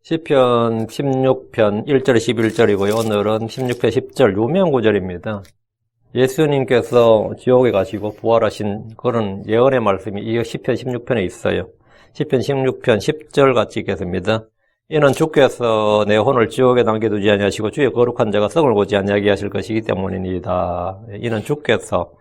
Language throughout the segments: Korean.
시편 16편 1절 11절이고요. 오늘은 16편 10절 유명 구절입니다. 예수님께서 지옥에 가시고 부활하신 그런 예언의 말씀이 이 시편 16편에 있어요. 시편 16편 10절 같이 읽겠습니다. 이는 주께서 내 혼을 지옥에 남겨두지 아니하시고 주의 거룩한 자가 성을 보지 아니하게 하실 것이기 때문이니이다. 이는 주께서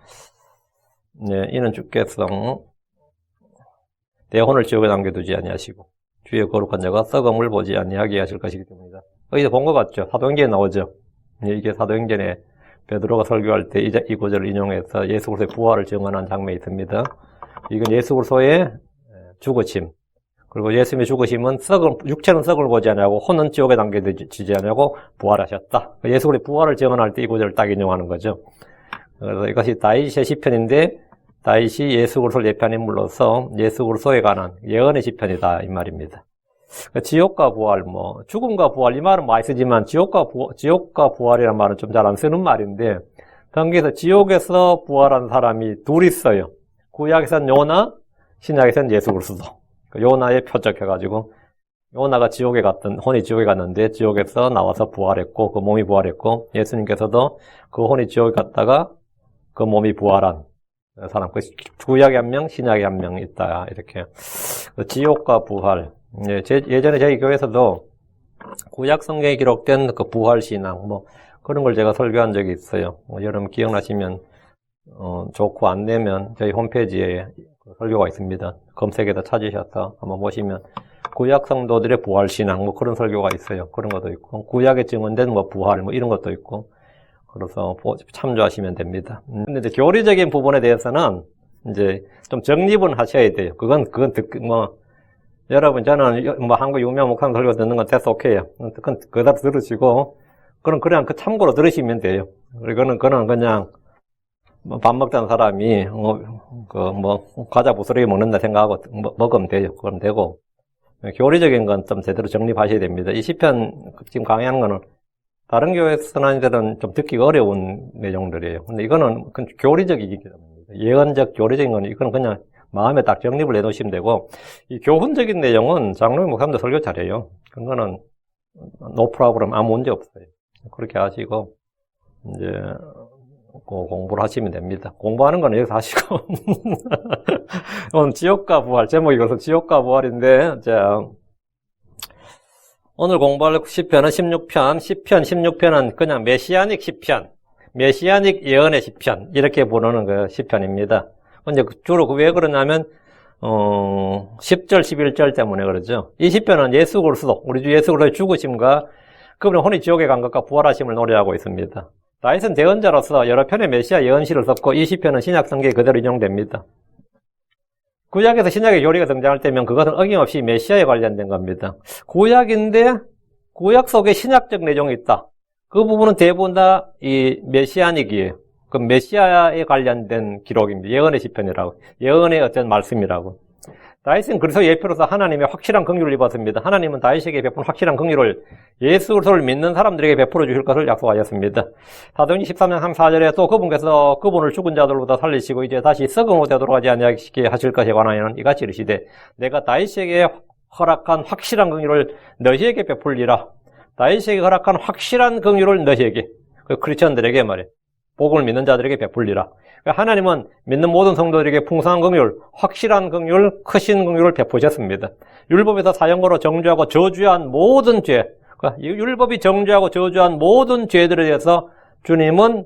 내 혼을 지옥에 남겨두지 아니하시고 주의 거룩한 자가 썩음을 보지 아니하게 하실 것이기 때문이다. 어디서 본 것 같죠? 사도행전에 나오죠. 이게 사도행전에 베드로가 설교할 때 이 구절을 인용해서 예수 그리스도의 부활을 증언한 장면이 있습니다. 이건 예수 그리스도의 죽으심, 그리고 예수님의 죽으심은 육체는 썩을 보지 아니하고 혼은 지옥에 남겨두지 아니하고 부활하셨다. 예수 그리스도의 부활을 증언할 때 이 구절을 딱 인용하는 거죠. 그래서 이것이 다윗의 시편인데 다윗이 예수 그리스도를 예표한 인물로서 예수 그리스도에 관한 예언의 시편이다 이 말입니다. 지옥과 부활, 죽음과 부활 이 말은 많이 쓰지만 지옥과 부활이라는 말은 좀 잘 안 쓰는 말인데 성경에서 지옥에서 부활한 사람이 둘 있어요. 구약에서는 요나, 신약에서는 예수 그리스도. 요나에 표적해가지고 요나가 혼이 지옥에 갔는데 지옥에서 나와서 부활했고 그 몸이 부활했고 예수님께서도 그 혼이 지옥에 갔다가 그 몸이 부활한 사람, 구약에 한 명, 신약에 한 명 있다. 이렇게. 지옥과 부활. 예전에 저희 교회에서도 구약 성경에 기록된 그 부활 신앙, 그런 걸 제가 설교한 적이 있어요. 여러분 기억나시면, 좋고 안 되면 저희 홈페이지에 설교가 있습니다. 검색에다 찾으셔서 한번 보시면 구약 성도들의 부활 신앙, 그런 설교가 있어요. 그런 것도 있고, 구약에 증언된 부활, 이런 것도 있고, 그래서 참조하시면 됩니다. 근데 이제 교리적인 부분에 대해서는 이제 좀 정립은 하셔야 돼요. 그건 여러분 저는 한국 유명 목사님 설교 듣는 건 됐어 오케이요. 그건 그대로 들으시고 그냥 참고로 들으시면 돼요. 그거는 그냥 밥 먹던 사람이 과자 부스러기 먹는다 생각하고 먹으면 돼요. 그럼 되고 교리적인 건 좀 제대로 정립하셔야 됩니다. 이 시편 지금 강의하는 거는 다른 교회 선언들은 좀 듣기가 어려운 내용들이에요. 근데 이거는 교리적이기 때문입니다. 예언적 교리적인 거는 이거는 그냥 마음에 딱 정립을 해놓으시면 되고, 이 교훈적인 내용은 장로님 목사님도 설교 잘해요. 그거는 no problem, 아무 문제 없어요. 그렇게 하시고, 이제, 공부를 하시면 됩니다. 공부하는 건 여기서 하시고. 오늘 지옥과 부활, 제목이 그래서 지옥과 부활인데, 오늘 공부할 시편은 16편, 시편 16편은 그냥 메시아닉 시편, 메시아닉 예언의 시편, 이렇게 부르는 그 시편입니다. 근데 주로 왜 그러냐면, 10절, 11절 때문에 그러죠. 이 시편은 예수 그리스도, 우리 주 예수 그리스도의 죽으심과 그분의 혼이 지옥에 간 것과 부활하심을 노래하고 있습니다. 다윗은 대언자로서 여러 편의 메시아 예언시를 썼고, 이 시편은 신약 성경에 그대로 인용됩니다. 구약에서 신약의 교리가 등장할 때면 그것은 어김없이 메시아에 관련된 겁니다. 구약인데 구약 속에 신약적 내용이 있다. 그 부분은 대부분 다 이 메시아닉이에요. 그 메시아에 관련된 기록입니다. 예언의 시편이라고. 예언의 어떤 말씀이라고. 다윗은 그리스도의 예표로서 하나님의 확실한 긍휼을 입었습니다. 하나님은 다윗에게 베푼 확실한 긍휼을 예수 그리스도를 믿는 사람들에게 베풀어 주실 것을 약속하셨습니다. 사도행전 13장 34절에 또 그분께서 그분을 죽은 자들보다 살리시고 이제 다시 썩음으로 되도록 하지 아니하게 하실 것에 관하여는 이같이 이르시되 내가 다윗에게 허락한 확실한 긍휼을 너희에게 베풀리라. 다윗에게 허락한 확실한 긍휼을 너희에게, 그 크리스천들에게 말해, 복음을 믿는 자들에게 베풀리라. 하나님은 믿는 모든 성도들에게 풍성한 긍휼, 확실한 긍휼, 크신 긍휼을 베푸셨습니다. 율법에서 사형으로 정죄하고 저주한 모든 죄, 율법이 정죄하고 저주한 모든 죄들에 대해서 주님은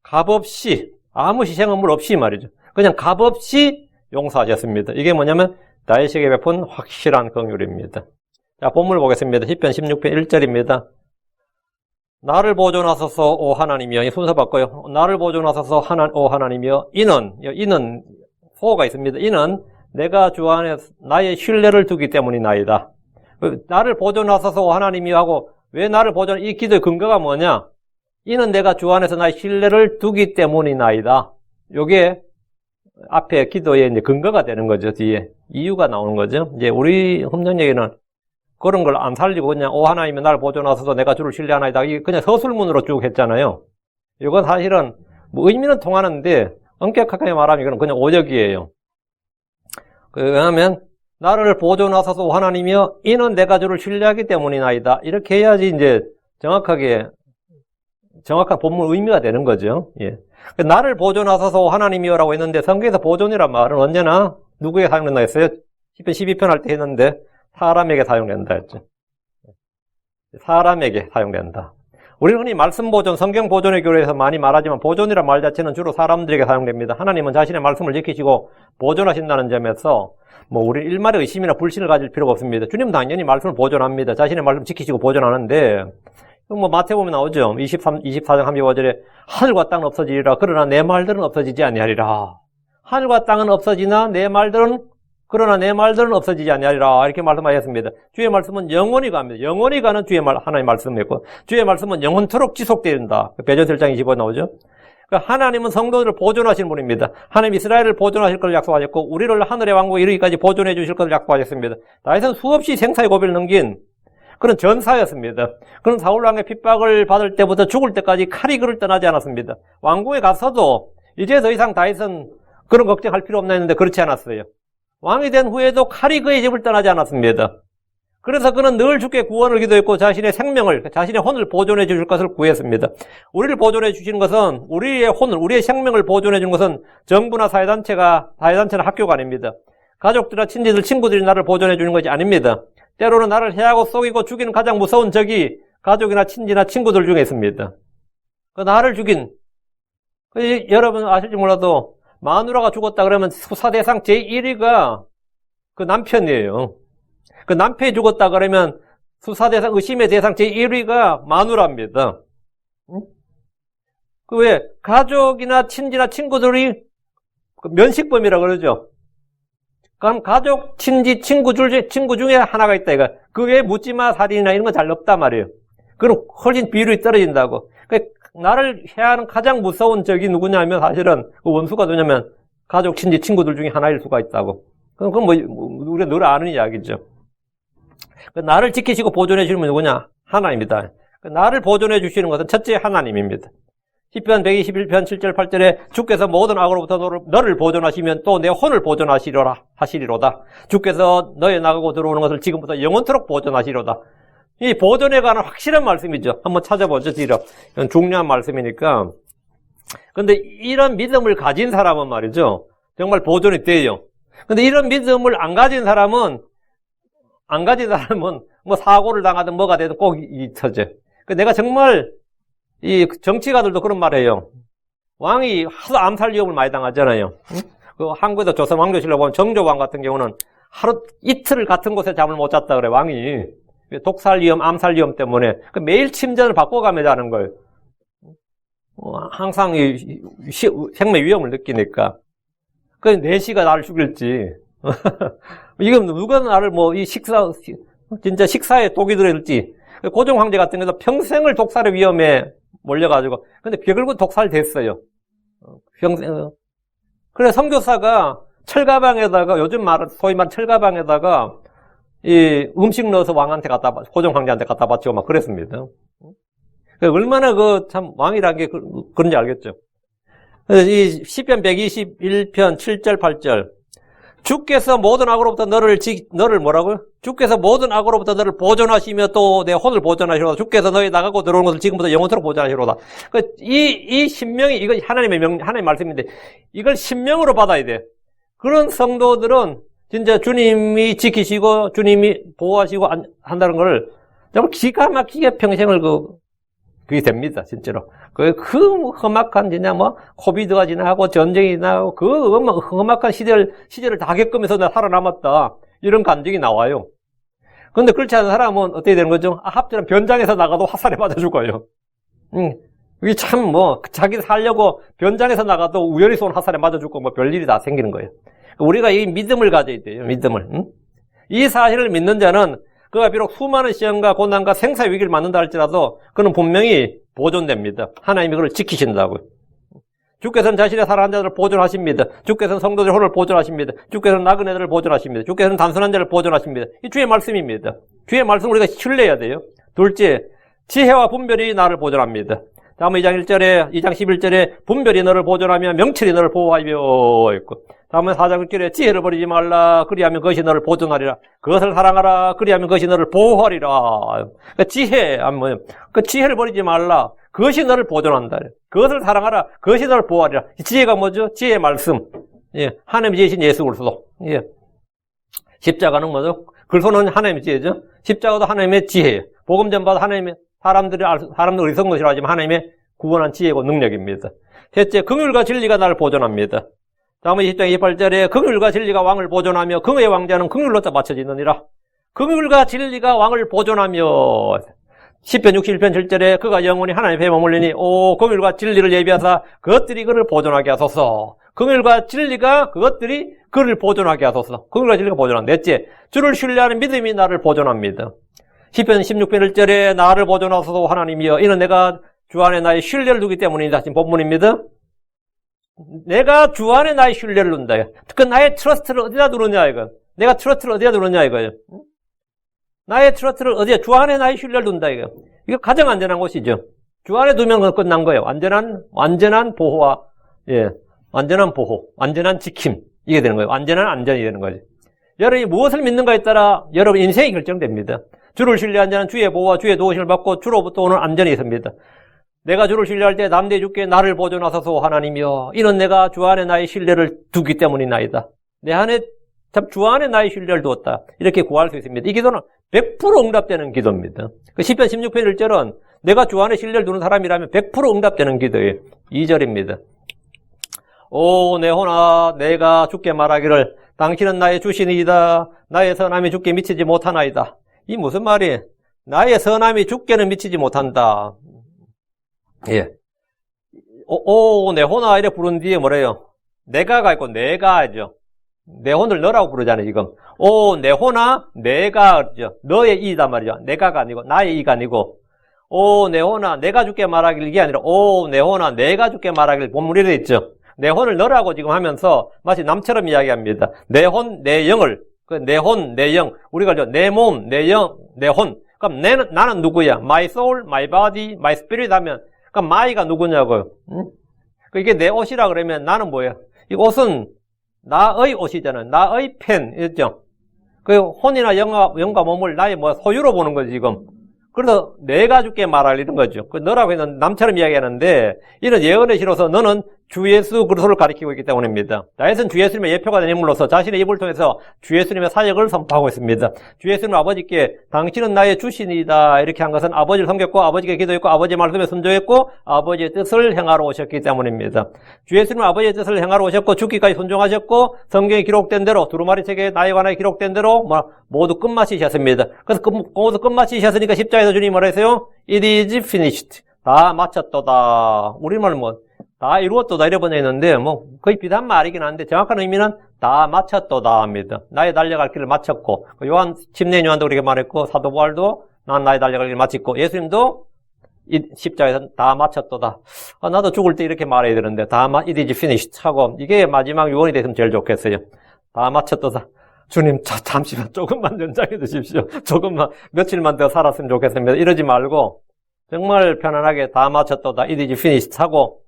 값없이, 아무 희생의물 없이 말이죠. 그냥 값없이 용서하셨습니다. 이게 뭐냐면 다윗에게 베푼 확실한 긍휼입니다. 자, 본문을 보겠습니다. 시편 16편 1절입니다. 나를 보존하소서 오 하나님이여. 이 순서 바꿔요. 나를 보존하소서 오 하나님이여. 이는 소가 있습니다. 이는 내가 주 안에 나의 신뢰를 두기 때문이나이다. 나를 보존하소서 오 하나님이여 하고 왜 나를 이 기도의 근거가 뭐냐? 이는 내가 주 안에서 나의 신뢰를 두기 때문이나이다. 요게 앞에 기도의 이제 근거가 되는 거죠. 뒤에 이유가 나오는 거죠. 이제 우리 흠정얘기는 그런 걸 안 살리고 그냥 오 하나님이 나를 보존하소서 내가 주를 신뢰하나이다. 이게 그냥 서술문으로 쭉 했잖아요. 이건 사실은 의미는 통하는데 엄격하게 말하면 이건 그냥 오역이에요. 왜냐하면 나를 보존하소서 하나님이여 이는 내가 주를 신뢰하기 때문이나이다. 이렇게 해야지 이제 정확한 본문 의미가 되는 거죠. 예. 나를 보존하소서 하나님이여라고 했는데 성경에서 보존이란 말은 언제나 누구에게 사용된다 했어요? 시편 12편 할 때 했는데 사람에게 사용된다 했죠. 사람에게 사용된다. 우리는 흔히 말씀 보존, 성경 보존의 교리에서 많이 말하지만 보존이란 말 자체는 주로 사람들에게 사용됩니다. 하나님은 자신의 말씀을 지키시고 보존하신다는 점에서 우리 일말의 의심이나 불신을 가질 필요가 없습니다. 주님은 당연히 말씀을 보존합니다. 자신의 말씀 지키시고 보존하는데 마태복음에 나오죠. 24장 35절에 하늘과 땅은 없어지리라. 그러나 내 말들은 없어지지 아니하리라. 하늘과 땅은 없어지나 그러나 내 말들은 없어지지 아니하리라. 이렇게 말씀하셨습니다. 주의 말씀은 영원히 갑니다. 영원히 가는 하나님의 말씀이었고, 주의 말씀은 영원토록 지속된다. 베드로서 1장 25에 나오죠. 하나님은 성도들을 보존하시는 분입니다. 하나님 이스라엘을 보존하실 것을 약속하셨고, 우리를 하늘의 왕국에 이르기까지 보존해 주실 것을 약속하셨습니다. 다윗은 수없이 생사의 고비를 넘긴 그런 전사였습니다. 그런 사울왕의 핍박을 받을 때부터 죽을 때까지 칼이 그를 떠나지 않았습니다. 왕궁에 가서도 이제 더 이상 다윗은 그런 걱정할 필요 없나 했는데 그렇지 않았어요. 왕이 된 후에도 칼이 그의 집을 떠나지 않았습니다. 그래서 그는 늘 주께 구원을 기도했고 자신의 생명을, 자신의 혼을 보존해 주실 것을 구했습니다. 우리를 보존해 주시는 것은, 우리의 혼을, 우리의 생명을 보존해 주는 것은 정부나 사회단체나 학교가 아닙니다. 가족들이나 친지들, 친구들이 나를 보존해 주는 것이 아닙니다. 때로는 나를 해하고 속이고 죽이는 가장 무서운 적이 가족이나 친지나 친구들 중에 있습니다. 나를 죽인, 여러분 아실지 몰라도 마누라가 죽었다 그러면 수사 대상 제1위가 그 남편이에요. 그 남편이 죽었다 그러면 수사 대상, 의심의 대상 제1위가 마누라입니다. 왜? 가족이나 친지나 친구들이 면식범이라 그러죠. 그럼 가족, 친지, 친구 중에 하나가 있다, 이거. 그 외에 묻지마 살인이나 이런 건 잘 없단 말이에요. 그럼 훨씬 비율이 떨어진다고. 나를 해하는 가장 무서운 적이 누구냐면 사실은 그 원수가 누구냐면 가족, 친지, 친구들 중에 하나일 수가 있다고. 그건 우리가 늘 아는 이야기죠. 나를 지키시고 보존해 주시는 분이 누구냐? 하나님입니다. 나를 보존해 주시는 것은 첫째 하나님입니다. 시편 121편 7절 8절에 주께서 모든 악으로부터 너를 보존하시면 또 내 혼을 보존하시리로다. 주께서 너의 나가고 들어오는 것을 지금부터 영원토록 보존하시리로다. 이 보존에 관한 확실한 말씀이죠. 한번 찾아보죠. 이건 중요한 말씀이니까. 근데 이런 믿음을 가진 사람은 말이죠. 정말 보존이 돼요. 근데 이런 믿음을 안 가진 사람은 사고를 당하든 뭐가 되든 꼭 터져. 내가 정말 이 정치가들도 그런 말 해요. 왕이 하도 암살 위협을 많이 당하잖아요. 그 한국에서 조선 왕조실로 보면 정조왕 같은 경우는 하루 이틀을 같은 곳에 잠을 못 잤다 그래, 왕이. 독살 위험, 암살 위험 때문에. 매일 침전을 바꿔가며 자는 거예요. 항상 생명 위험을 느끼니까. 내시가 나를 죽일지. 이건 누가 나를 진짜 식사에 독이 들어있을지. 고종 황제 같은 경우도 평생을 독살의 위험에 몰려가지고. 근데 결국 독살됐어요. 그래, 선교사가 철가방에다가, 요즘 소위 말하는 철가방에다가, 음식 넣어서 고종 황제한테 갖다 바치고 막 그랬습니다. 얼마나 참 왕이라는 게 그런지 알겠죠. 그래서 이 시편 121편 7절 8절. 주께서 모든 악으로부터 너를 뭐라고요? 주께서 모든 악으로부터 너를 보존하시며 또 내 혼을 보존하시로다. 주께서 너희 나가고 들어오는 것을 지금부터 영원토록 보존하시로다. 이 신명이, 이거 하나님의 말씀인데, 이걸 신명으로 받아야 돼. 그런 성도들은 진짜 주님이 지키시고, 주님이 보호하시고 한다는 걸 정말 기가 막히게 평생을 그게 됩니다, 진짜로. 그 험악한, 코비드가 지나고, 전쟁이 지나고, 험악한 시절을 다 겪으면서 나 살아남았다. 이런 감정이 나와요. 근데 그렇지 않은 사람은 어떻게 되는 거죠? 합처럼 변장에서 나가도 화살에 맞아 죽어요. 이게 참 자기 살려고 변장에서 나가도 우연히 쏜 화살에 맞아 죽고 별일이 다 생기는 거예요. 우리가 이 믿음을 가져야 돼요, 믿음을. 이 사실을 믿는 자는 그가 비록 수많은 시험과 고난과 생사의 위기를 맞는다 할지라도 그는 분명히 보존됩니다. 하나님이 그를 지키신다고요. 주께서는 자신의 사랑하는 자들을 보존하십니다. 주께서는 성도들의 혼을 보존하십니다. 주께서는 나그네들을 보존하십니다. 주께서는 단순한 자를 보존하십니다. 이 주의 말씀입니다. 주의 말씀을 우리가 신뢰해야 돼요. 둘째, 지혜와 분별이 나를 보존합니다. 다음 2장 1절에, 2장 11절에 분별이 너를 보존하며 명철이 너를 보호하며 있고, 다음에 4장 1절에 지혜를 버리지 말라. 그리하면 그것이 너를 보존하리라. 그것을 사랑하라. 그리하면 그것이 너를 보호하리라. 그 지혜, 그 지혜를 버리지 말라. 그것이 너를 보존한다. 그것을 사랑하라. 그것이 너를 보호하리라. 지혜가 뭐죠? 지혜의 말씀. 예, 하나님이 지으신 예수 그리스도. 예. 십자가는 뭐죠? 그리스도는 하나님의 지혜죠. 십자가도 하나님의 지혜예요. 복음 전파도 하나님의 사람들 의성도 싫어하지만 하나님의 구원한 지혜고 능력입니다. 셋째, 긍휼과 진리가 나를 보존합니다. 다음에 10장 28절에 긍휼과 진리가 왕을 보존하며 긍의 왕자는 긍휼로 맞춰지느니라. 긍휼과 진리가 왕을 보존하며 10편 61편 7절에 그가 영원히 하나님의 배에 머물리니 오 긍휼과 진리를 예비하사 그것들이 그를 보존하게 하소서. 긍휼과 진리가 그것들이 그를 보존하게 하소서. 긍휼과 진리가 보존한다. 넷째, 주를 신뢰하는 믿음이 나를 보존합니다. 10편 16편 1절에 나를 보존하소서 하나님이여 이는 내가 주 안에 나의 신뢰를 두기 때문이다. 지금 본문입니다. 내가 주 안에 나의 신뢰를 둔다. 그 나의 트러스트를 어디다 두느냐 이거. 내가 트러스트를 어디다 두느냐 이거예요. 나의 트러스트를 어디에 주 안에 나의 신뢰를 둔다 이거. 이거 가장 안전한 곳이죠. 주 안에 두면 끝난 거예요. 완전한 보호와 완전한 보호, 완전한 지킴 이게 되는 거예요. 완전한 안전이 되는 거죠. 여러분이 무엇을 믿는가에 따라 여러분 인생이 결정됩니다. 주를 신뢰한 자는 주의 보호와 주의 도우심을 받고 주로부터 오는 안전이 있습니다. 내가 주를 신뢰할 때 남대 주께 나를 보존하소서 하나님이여 이는 내가 주 안에 나의 신뢰를 두기 때문이나이다. 내 안에 참 주 안에 나의 신뢰를 두었다. 이렇게 구할 수 있습니다. 이 기도는 100% 응답되는 기도입니다. 그 10편 16편 1절은 내가 주 안에 신뢰를 두는 사람이라면 100% 응답되는 기도예요. 2절입니다. 오 내 혼아 내가 주께 말하기를 당신은 나의 주신이다. 나의 선함이 주께 미치지 못하나이다. 이 무슨 말이에요? 나의 선함이 주께는 미치지 못한다. 예. 오 내 혼아 이래 부른 뒤에 뭐래요? 내가가 있고 내가죠. 내 혼을 너라고 부르잖아요 지금. 오 내 혼아 내가죠. 너의 이다 말이죠. 내가가 아니고 나의 이가 아니고 오 내 혼아 내가 주께 말하길 이게 아니라 오 내 혼아 내가 주께 말하길 본문이 되어 있죠. 내 혼을 너라고 지금 하면서 마치 남처럼 이야기합니다. 내 혼, 내 영을 내 혼, 내 영 우리가 내 몸, 내 영, 내 혼 그럼 나는 누구야? My soul, my body, my spirit 하면 그럼 my가 누구냐고요? 응? 이게 내 옷이라 그러면 나는 뭐예요? 이 옷은 나의 옷이잖아요. 나의 펜이죠. 그 혼이나 영과 몸을 나의 소유로 보는 거지 지금. 그래서 내가 주께 말할 이런 거죠. 그 너라고 해서 남처럼 이야기하는데 이런 예언의 시로서 너는 주 예수 그리스도를 가리키고 있기 때문입니다. 다윗은 주 예수님의 예표가 된 인물로서 자신의 입을 통해서 주 예수님의 사역을 선포하고 있습니다. 주 예수님 아버지께 당신은 나의 주신이다 이렇게 한 것은 아버지를 섬겼고 아버지께 기도했고 아버지의 말씀에 순종했고 아버지의 뜻을 행하러 오셨기 때문입니다. 주 예수님은 아버지의 뜻을 행하러 오셨고 죽기까지 순종하셨고 성경에 기록된 대로 두루마리 책에 나에 관하여 기록된 대로 모두 끝마치셨습니다. 그래서 모두 끝마치셨으니까 십자가에서 주님이 뭐라 했어요? It is finished. 다 마쳤도다. 우리말 다 이루었도다 이래 번역했는데 거의 비슷한 말이긴 한데 정확한 의미는 다 마쳤도다 합니다. 나의 달려갈 길을 마쳤고 침례 요한도 그렇게 말했고 사도 바울도 난 나의 달려갈 길을 마쳤고 예수님도 십자가에서 다 마쳤도다. 나도 죽을 때 이렇게 말해야 되는데 it is finished 하고 이게 마지막 유언이 됐으면 제일 좋겠어요. 다 마쳤도다. 주님 잠시만 조금만 연장해 주십시오. 조금만 며칠만 더 살았으면 좋겠습니다. 이러지 말고 정말 편안하게 다 마쳤도다. it is finished 하고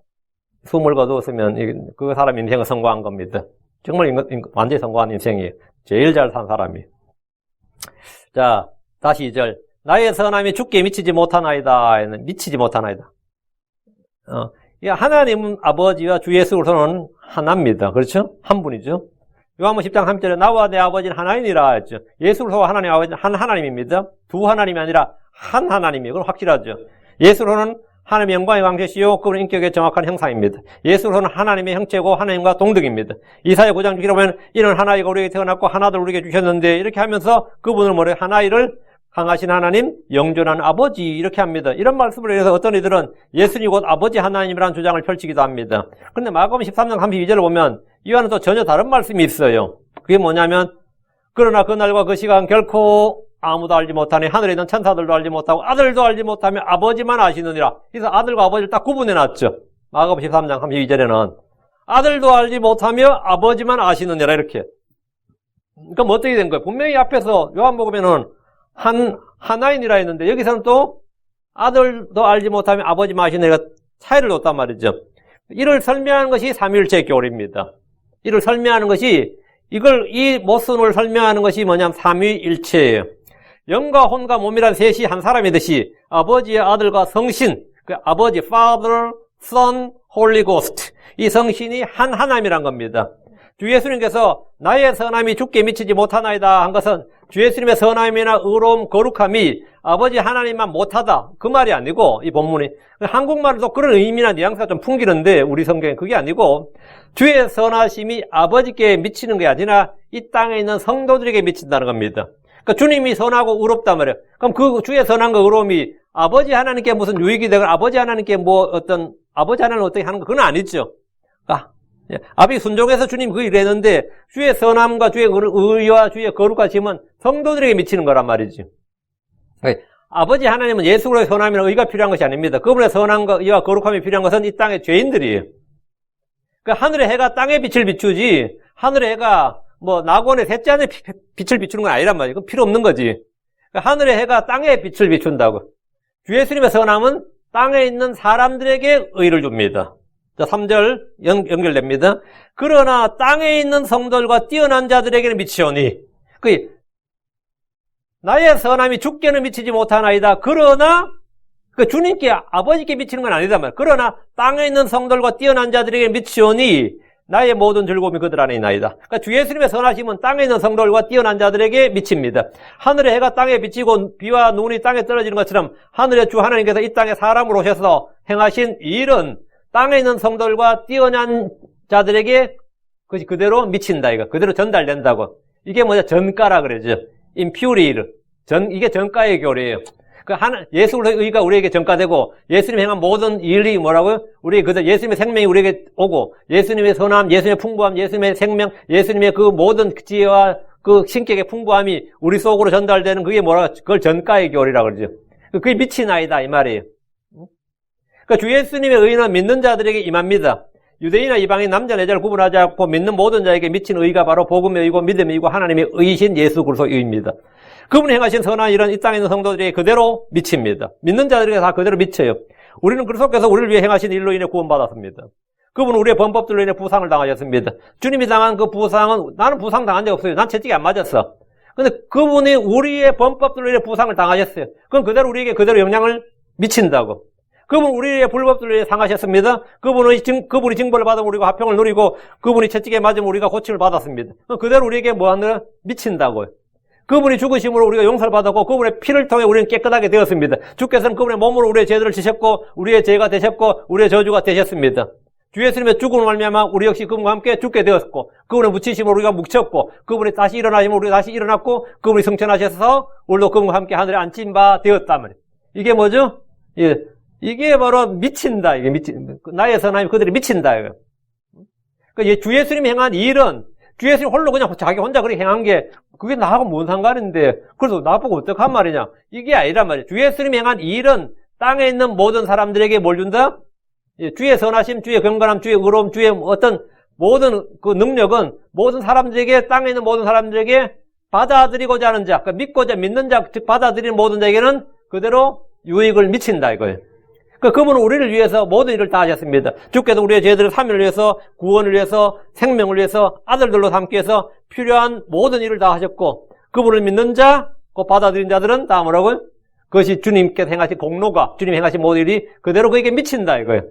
숨을 거두었으면 그 사람 인생은 성공한 겁니다. 정말 완전히 성공한 인생이에요. 제일 잘 산 사람이. 자, 다시 2절. 나의 선함이 주께 미치지 못하나이다. 미치지 못하나이다. 하나님 아버지와 주 예수 그리스도는 하나입니다. 그렇죠? 한 분이죠. 요한복음 10장 3절에 나와 내 아버지는 하나이니라 했죠. 예수 그리스도와 하나님 아버지는 한 하나님입니다. 두 하나님이 아니라 한 하나님이에요. 그건 확실하죠. 예수 그리스도는 하나님의 영광의 광채시요 그분의 인격의 정확한 형상입니다. 예수로는 하나님의 형체고 하나님과 동등입니다. 이사야 9장 6절에 보면 이는 하나이가 우리에게 태어났고 하나를 우리에게 주셨는데 이렇게 하면서 그분을 뭐래요? 하나이를 강하신 하나님, 영존한 아버지 이렇게 합니다. 이런 말씀을 해서 어떤 이들은 예수님 곧 아버지 하나님이라는 주장을 펼치기도 합니다. 그런데 마가복음 13장 32절을 보면 이와는 또 전혀 다른 말씀이 있어요. 그게 뭐냐면 그러나 그날과 그 시간 결코 아무도 알지 못하니 하늘에 있는 천사들도 알지 못하고 아들도 알지 못하며 아버지만 아시느니라. 그래서 아들과 아버지를 딱 구분해놨죠. 마가복음 13장 32절에는 아들도 알지 못하며 아버지만 아시느니라 이렇게. 그럼 어떻게 된 거예요? 분명히 앞에서 요한복음에는 하나인이라 했는데 여기서는 또 아들도 알지 못하며 아버지만 아시느니라 차이를 뒀단 말이죠. 이를 설명하는 것이 삼위일체 교리입니다. 이를 설명하는 것이 이 모순을 설명하는 것이 뭐냐면 삼위일체예요. 영과 혼과 몸이란 셋이 한 사람이듯이 아버지와 아들과 성신, 그 아버지, Father, Son, Holy Ghost, 이 성신이 한 하나님이란 겁니다. 주 예수님께서 나의 선함이 주께 미치지 못하나이다 한 것은 주 예수님의 선함이나 의로움, 거룩함이 아버지 하나님만 못하다 그 말이 아니고, 이 본문이 한국말도 그런 의미나 뉘앙스가 좀 풍기는데 우리 성경에 그게 아니고, 주의 선하심이 아버지께 미치는 게 아니라 이 땅에 있는 성도들에게 미친다는 겁니다. 그러니까 주님이 선하고 의롭단 말이에요. 그럼 그 주의 선함과 의로움이 아버지 하나님께 무슨 유익이 되거나 아버지 하나님께 아버지 하나님을 어떻게 하는 거 그건 아니죠. 아비 순종해서 주님 그 일을 했는데 주의 선함과 주의 의와 주의 거룩하심은 성도들에게 미치는 거란 말이지. 아버지 하나님은 예수 그리스도의 선함이나 의가 필요한 것이 아닙니다. 그분의 선함과 의와 거룩함이 필요한 것은 이 땅의 죄인들이에요. 그러니까 하늘의 해가 땅에 빛을 비추지 하늘의 해가 낙원의 셋째 안에 빛을 비추는 건 아니란 말이에요. 그건 필요 없는 거지. 그러니까 하늘의 해가 땅에 빛을 비춘다고. 주 예수님의 선함은 땅에 있는 사람들에게 의를 줍니다. 자, 3절 연결됩니다. 그러나 땅에 있는 성도들과 뛰어난 자들에게는 미치오니, 나의 선함이 주께는 미치지 못하나이다. 그러나 주님께 아버지께 미치는 건 아니다 말이야. 그러나 땅에 있는 성도들과 뛰어난 자들에게 미치오니 나의 모든 즐거움이 그들 안에 있나이다. 그러니까 주 예수님의 선하심은 땅에 있는 성도들과 뛰어난 자들에게 미칩니다. 하늘의 해가 땅에 비치고 비와 눈이 땅에 떨어지는 것처럼 하늘의 주 하나님께서 이 땅에 사람으로 오셔서 행하신 이 일은 땅에 있는 성도들과 뛰어난 자들에게 그것이 그대로 미친다, 이거. 그대로 전달된다고. 이게 뭐냐? 전가라 그러죠. 임퓨리르. 이게 전가의 교리예요. 예수 그리스도의 의가 우리에게 전가되고, 예수님 행한 모든 일이 뭐라고요? 예수님의 생명이 우리에게 오고, 예수님의 선함, 예수님의 풍부함, 예수님의 생명, 예수님의 그 모든 지혜와 그 신격의 풍부함이 우리 속으로 전달되는 그게 뭐라고? 그걸 전가의 교리라 그러죠. 그게 미친 아이다, 이 말이에요. 그러니까 주 예수님의 의는 믿는 자들에게 임합니다. 유대인이나 이방인, 남자, 여자를 구분하지 않고 믿는 모든 자에게 미친 의가 바로 복음의 의고 믿음의 의고 하나님의 의이신 예수 그리스도의 의입니다. 그분이 행하신 선한 일은 이 땅에 있는 성도들에게 그대로 미칩니다. 믿는 자들에게 다 그대로 미쳐요. 우리는 그리스도께서 우리를 위해 행하신 일로 인해 구원받았습니다. 그분은 우리의 범법들로 인해 부상을 당하셨습니다. 주님이 당한 그 부상은 나는 부상 당한 적 없어요. 난 채찍이 안 맞았어. 근데 그분이 우리의 범법들로 인해 부상을 당하셨어요. 그건 그대로 우리에게 그대로 영향을 미친다고. 그분 우리의 불법들로 인해 상하셨습니다. 그분이 징벌을 받으면 우리가 화평을 누리고 그분이 채찍에 맞으면 우리가 고침을 받았습니다. 그대로 우리에게 뭐하느냐? 미친다고요. 그분이 죽으심으로 우리가 용서를 받았고 그분의 피를 통해 우리는 깨끗하게 되었습니다. 주께서는 그분의 몸으로 우리의 죄들을 지셨고 우리의 죄가 되셨고 우리의 저주가 되셨습니다. 주 예수님의 죽음을 말미암아 우리 역시 그분과 함께 죽게 되었고 그분의 묻히심으로 우리가 묻혔고 그분이 다시 일어나시면 우리가 다시 일어났고 그분이 승천하셔서 우리도 그분과 함께 하늘에 앉힌 바 되었단 말이에요. 이게 뭐죠? 이게 바로 미친다. 나의 선함이 그들이 미친다. 그러니까 주 예수님이 행한 일은 주 예수님 홀로 그냥 자기 혼자 그렇게 행한 게 그게 나하고 뭔 상관인데 그래서 나보고 어떡한 말이냐. 이게 아니란 말이에요. 주 예수님이 행한 일은 땅에 있는 모든 사람들에게 뭘 준다? 주의 선하심, 주의 경건함, 주의 의로움, 주의 어떤 모든 그 능력은 모든 사람들에게 땅에 있는 모든 사람들에게 받아들이고자 하는 자, 그러니까 믿고자 믿는 자, 즉 받아들이는 모든 자에게는 그대로 유익을 미친다 이거예요. 그분은 우리를 위해서 모든 일을 다 하셨습니다. 주께서 우리의 죄들을 삼위를 위해서, 구원을 위해서, 생명을 위해서, 아들들로 삼기 위해서 필요한 모든 일을 다 하셨고 그분을 믿는 자, 그 받아들인 자들은 다 뭐라고요? 그것이 주님께서 행하신 공로가, 주님 행하신 모든 일이 그대로 그에게 미친다 이거예요.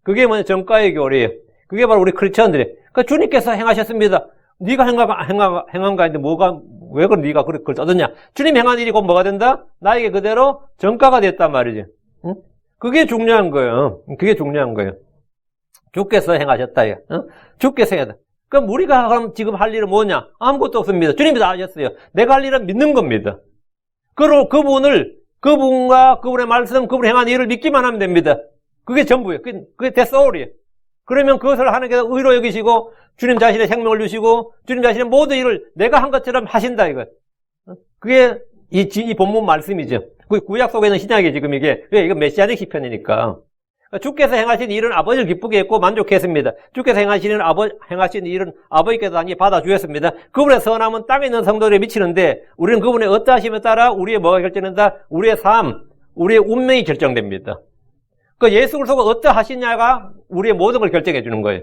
그게 뭐냐? 전가의 교리예요. 그게 바로 우리 크리스천들이에요. 그러니까 주님께서 행하셨습니다. 네가 행한 거 아닌데 왜 그걸 네가 그걸 떠드냐? 주님 행한 일이 곧 뭐가 된다? 나에게 그대로 전가가 됐단 말이지. 응? 그게 중요한 거예요. 그게 중요한 거예요. 주께서 행하셨다. 주께서 행하다. 그럼 우리가 그럼 지금 할 일은 뭐냐? 아무것도 없습니다. 주님이 다 하셨어요. 내가 할 일은 믿는 겁니다. 그분과 그분의 말씀, 그분의 행한 일을 믿기만 하면 됩니다. 그게 전부예요. 그게 대소울이에요. 그러면 그것을 하는 게 의로 여기시고 주님 자신의 생명을 주시고 주님 자신의 모든 일을 내가 한 것처럼 하신다 이거예요. 그게 이 본문 말씀이죠. 구약 속에 있는 신약이 지금 이게 이거 메시아닉 시편이니까 주께서 행하신 일은 아버지를 기쁘게 했고 만족했습니다. 주께서 행하신 일은 아버지께서 당연히 받아주셨습니다. 그분의 선함은 땅에 있는 성도들에 미치는데 우리는 그분의 어떠하심에 따라 우리의 뭐가 결정된다? 우리의 삶, 우리의 운명이 결정됩니다. 그 예수 그리스도가 어떠하시냐가 우리의 모든 걸 결정해 주는 거예요.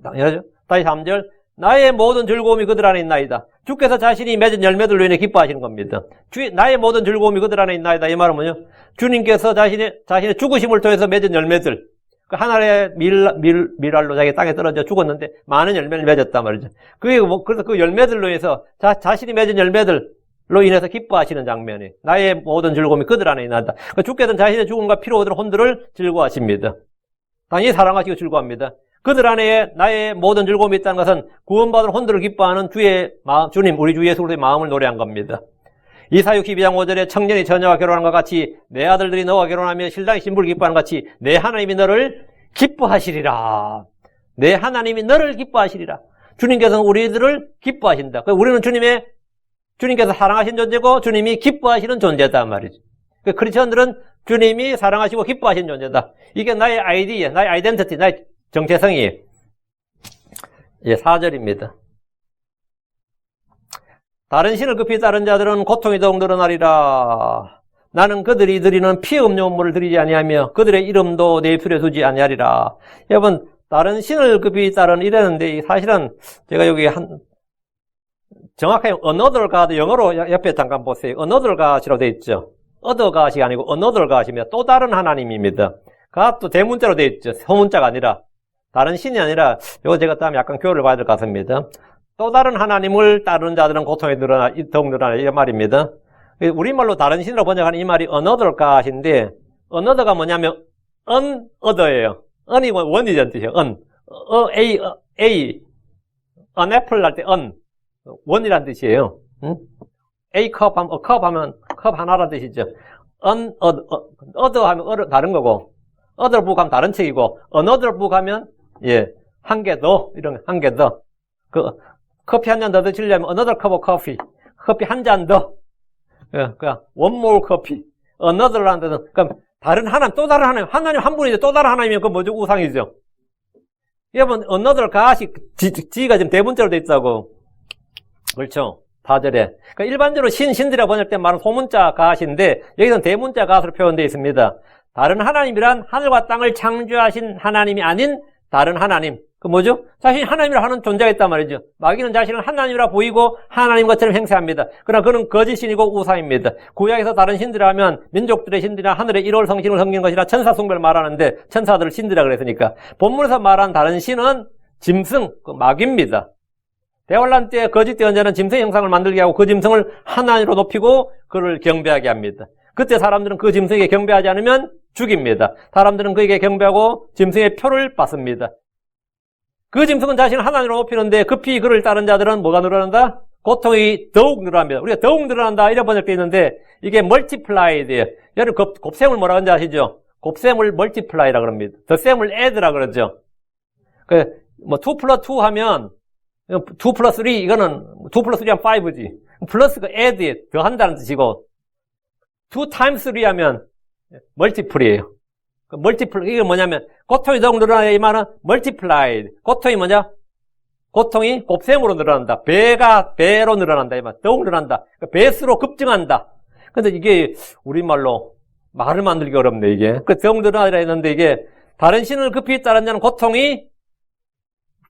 당연하죠. 다시 3절. 나의 모든 즐거움이 그들 안에 있나이다. 주께서 자신이 맺은 열매들로 인해 기뻐하시는 겁니다. 나의 모든 즐거움이 그들 안에 있나이다. 이 말은 뭐냐? 주님께서 자신의 죽으심을 통해서 맺은 열매들. 그 하늘의 밀알로 자기 땅에 떨어져 죽었는데 많은 열매를 맺었단 말이죠. 그래서 그 열매들로 인해서 자신이 맺은 열매들로 인해서 기뻐하시는 장면이 나의 모든 즐거움이 그들 안에 있나이다. 주께서는 자신의 죽음과 피로 얻은 혼들을 즐거워하십니다. 당연히 사랑하시고 즐거워합니다. 그들 안에 나의 모든 즐거움이 있다는 것은 구원받은 혼들을 기뻐하는 주님, 우리 주 예수 그리스도의 마음을 노래한 겁니다. 이사 62장 5절에 청년이 처녀와 결혼한 것 같이 내 아들들이 너와 결혼하며 신랑이 신부를 기뻐하는 것 같이 내 하나님이 너를 기뻐하시리라. 내 하나님이 너를 기뻐하시리라. 주님께서는 우리들을 기뻐하신다. 우리는 주님께서 사랑하신 존재고 주님이 기뻐하시는 존재다 말이죠. 크리스천들은 주님이 사랑하시고 기뻐하시는 존재다. 이게 나의 아이디어, 나의 아이덴티티, 나의 정체성이 4절입니다. 다른 신을 급히 따른 자들은 고통이 더욱 늘어나리라. 나는 그들이 드리는 피 없는 온물을 드리지 아니하며 그들의 이름도 내 입술에 두지 아니하리라. 여러분, 다른 신을 급히 따른 이랬는데 사실은 제가 여기 정확하게 another God, 영어로 옆에 잠깐 보세요. another God이라고 되어 있죠. other God이 아니고 another God이며 또 다른 하나님입니다. God도 대문자로 되어 있죠. 소문자가 아니라. 다른 신이 아니라, 이거 제가 다음에 약간 교훈을 봐야 될 것 같습니다. 또 다른 하나님을 따르는 자들은 고통이 더욱 늘어나, 이 말입니다. 우리말로 다른 신으로 번역하는 이 말이 another God인데, another가 뭐냐면, another예요. un이 원이라는 뜻이에요. an apple 할 때 원이라는 뜻이에요. A cup 하면, cup 하면, 컵 하나라는 뜻이죠. other 하면 다른 거고, other book 하면 다른 책이고, another book 하면, 한 개 더, 한 개 더. 커피 한 잔 더 드시려면, another cup of coffee. 커피 한 잔 더. one more coffee. another라는 뜻은, 그럼, 다른 하나님, 또 다른 하나님 한 분인데 또 다른 하나님이면 그건 뭐죠? 우상이죠. 여러분, another god이, 지가 지금 대문자로 돼 있다고. 그렇죠. 4절에. 그러니까 일반적으로 신들이라고 번역된 말은 소문자 god인데, 여기서는 대문자 god으로 표현되어 있습니다. 다른 하나님이란 하늘과 땅을 창조하신 하나님이 아닌 다른 하나님. 그 뭐죠? 자신이 하나님이라 하는 존재가 있단 말이죠. 마귀는 자신을 하나님이라 보이고 하나님 것처럼 행세합니다. 그러나 그는 거짓신이고 우상입니다. 구약에서 다른 신들이라 하면 민족들의 신들이나 하늘의 1월 성신을 섬기는 것이라 천사 숭배를 말하는데 천사들을 신들이라 그랬으니까 본문에서 말한 다른 신은 짐승, 마귀입니다. 대환란 때 거짓 대언자는 짐승 형상을 만들게 하고 그 짐승을 하나님으로 높이고 그를 경배하게 합니다. 그때 사람들은 그 짐승에게 경배하지 않으면 죽입니다. 사람들은 그에게 경배하고 짐승의 표를 받습니다. 그 짐승은 자신을 하나님으로 높이는데 급히 그를 따른 자들은 뭐가 늘어난다? 고통이 더욱 늘어납니다. 우리가 더욱 늘어난다 이렇게 번역되어 있는데 이게 multiplied예요. 여러분 곱셈을 뭐라고 하는지 아시죠? 곱셈을 multiply라 그럽니다. 덧셈을 add라 그러죠. 2 플러스 2 하면 2 플러스 3 이거는 2 플러스 3 하면 5지. 플러스가 add 더한다는 뜻이고 2 times 3 하면 multiple이에요. 이게 뭐냐면 고통이 더욱 늘어나야 이 말은 multiplied. 고통이 뭐냐? 고통이 곱셈으로 늘어난다. 배로 늘어난다 이 말. 더욱 늘어난다. 배수로 급증한다. 근데 이게 우리말로 말을 만들기 어렵네 이게. 더욱 늘어나라 했는데 이게 다른 신을 급히 따른 자는 고통이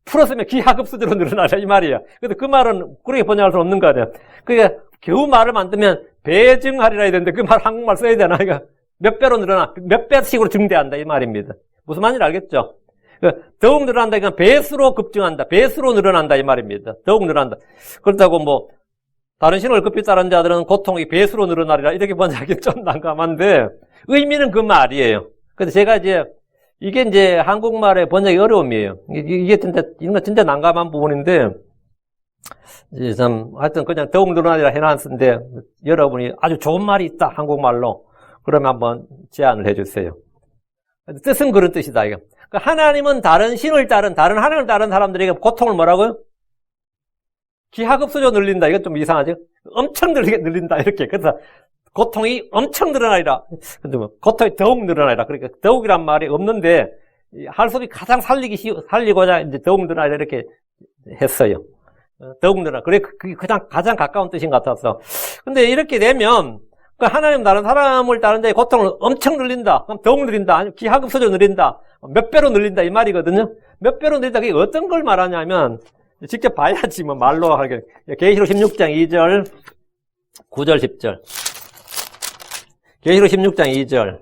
풀었으면 기하급수대로 늘어나라 이 말이야. 근데 그 말은 그렇게 번역할 수 없는 거 아니야. 그게 겨우 말을 만들면 배증하리라 해야 되는데 그 말 한국말 써야 되나 이거. 몇 배로 늘어나, 몇 배씩으로 증대한다, 이 말입니다. 무슨 말인지 알겠죠? 더욱 늘어난다, 이건 배수로 급증한다, 배수로 늘어난다, 이 말입니다. 더욱 늘어난다. 그렇다고 다른 신을 급히 따른 자들은 고통이 배수로 늘어나리라, 이렇게 번역하기 좀 난감한데, 의미는 그 말이에요. 근데 제가 이게 한국말의 번역의 어려움이에요. 이게 이런 거 진짜 난감한 부분인데, 하여튼 그냥 더욱 늘어나리라 해놨는데, 여러분이 아주 좋은 말이 있다, 한국말로. 그러면 한번 제안을 해주세요. 뜻은 그런 뜻이다, 이거. 하나님은 다른 신을 따른, 다른 하나님을 따른 사람들에게 고통을 뭐라고요? 기하급수로 늘린다. 이건 좀 이상하죠? 엄청 늘린다, 이렇게. 그래서 고통이 엄청 늘어나리라. 근데 고통이 더욱 늘어나리라. 그러니까 더욱이란 말이 없는데, 할속이 가장 살리고자 이제 더욱 늘어나리라 이렇게 했어요. 더욱 늘어나. 그래, 그게 가장 가까운 뜻인 것 같아서. 근데 이렇게 되면, 그 하나님 다른 사람을 따른 자의 고통을 엄청 늘린다. 그럼 더욱 늘린다. 아니면 기하급수적으로 늘린다. 몇 배로 늘린다. 이 말이거든요. 몇 배로 늘린다. 그게 어떤 걸 말하냐면, 직접 봐야지, 뭐, 말로 하게. 계시록 16장 2절, 9절, 10절. 계시록 16장 2절.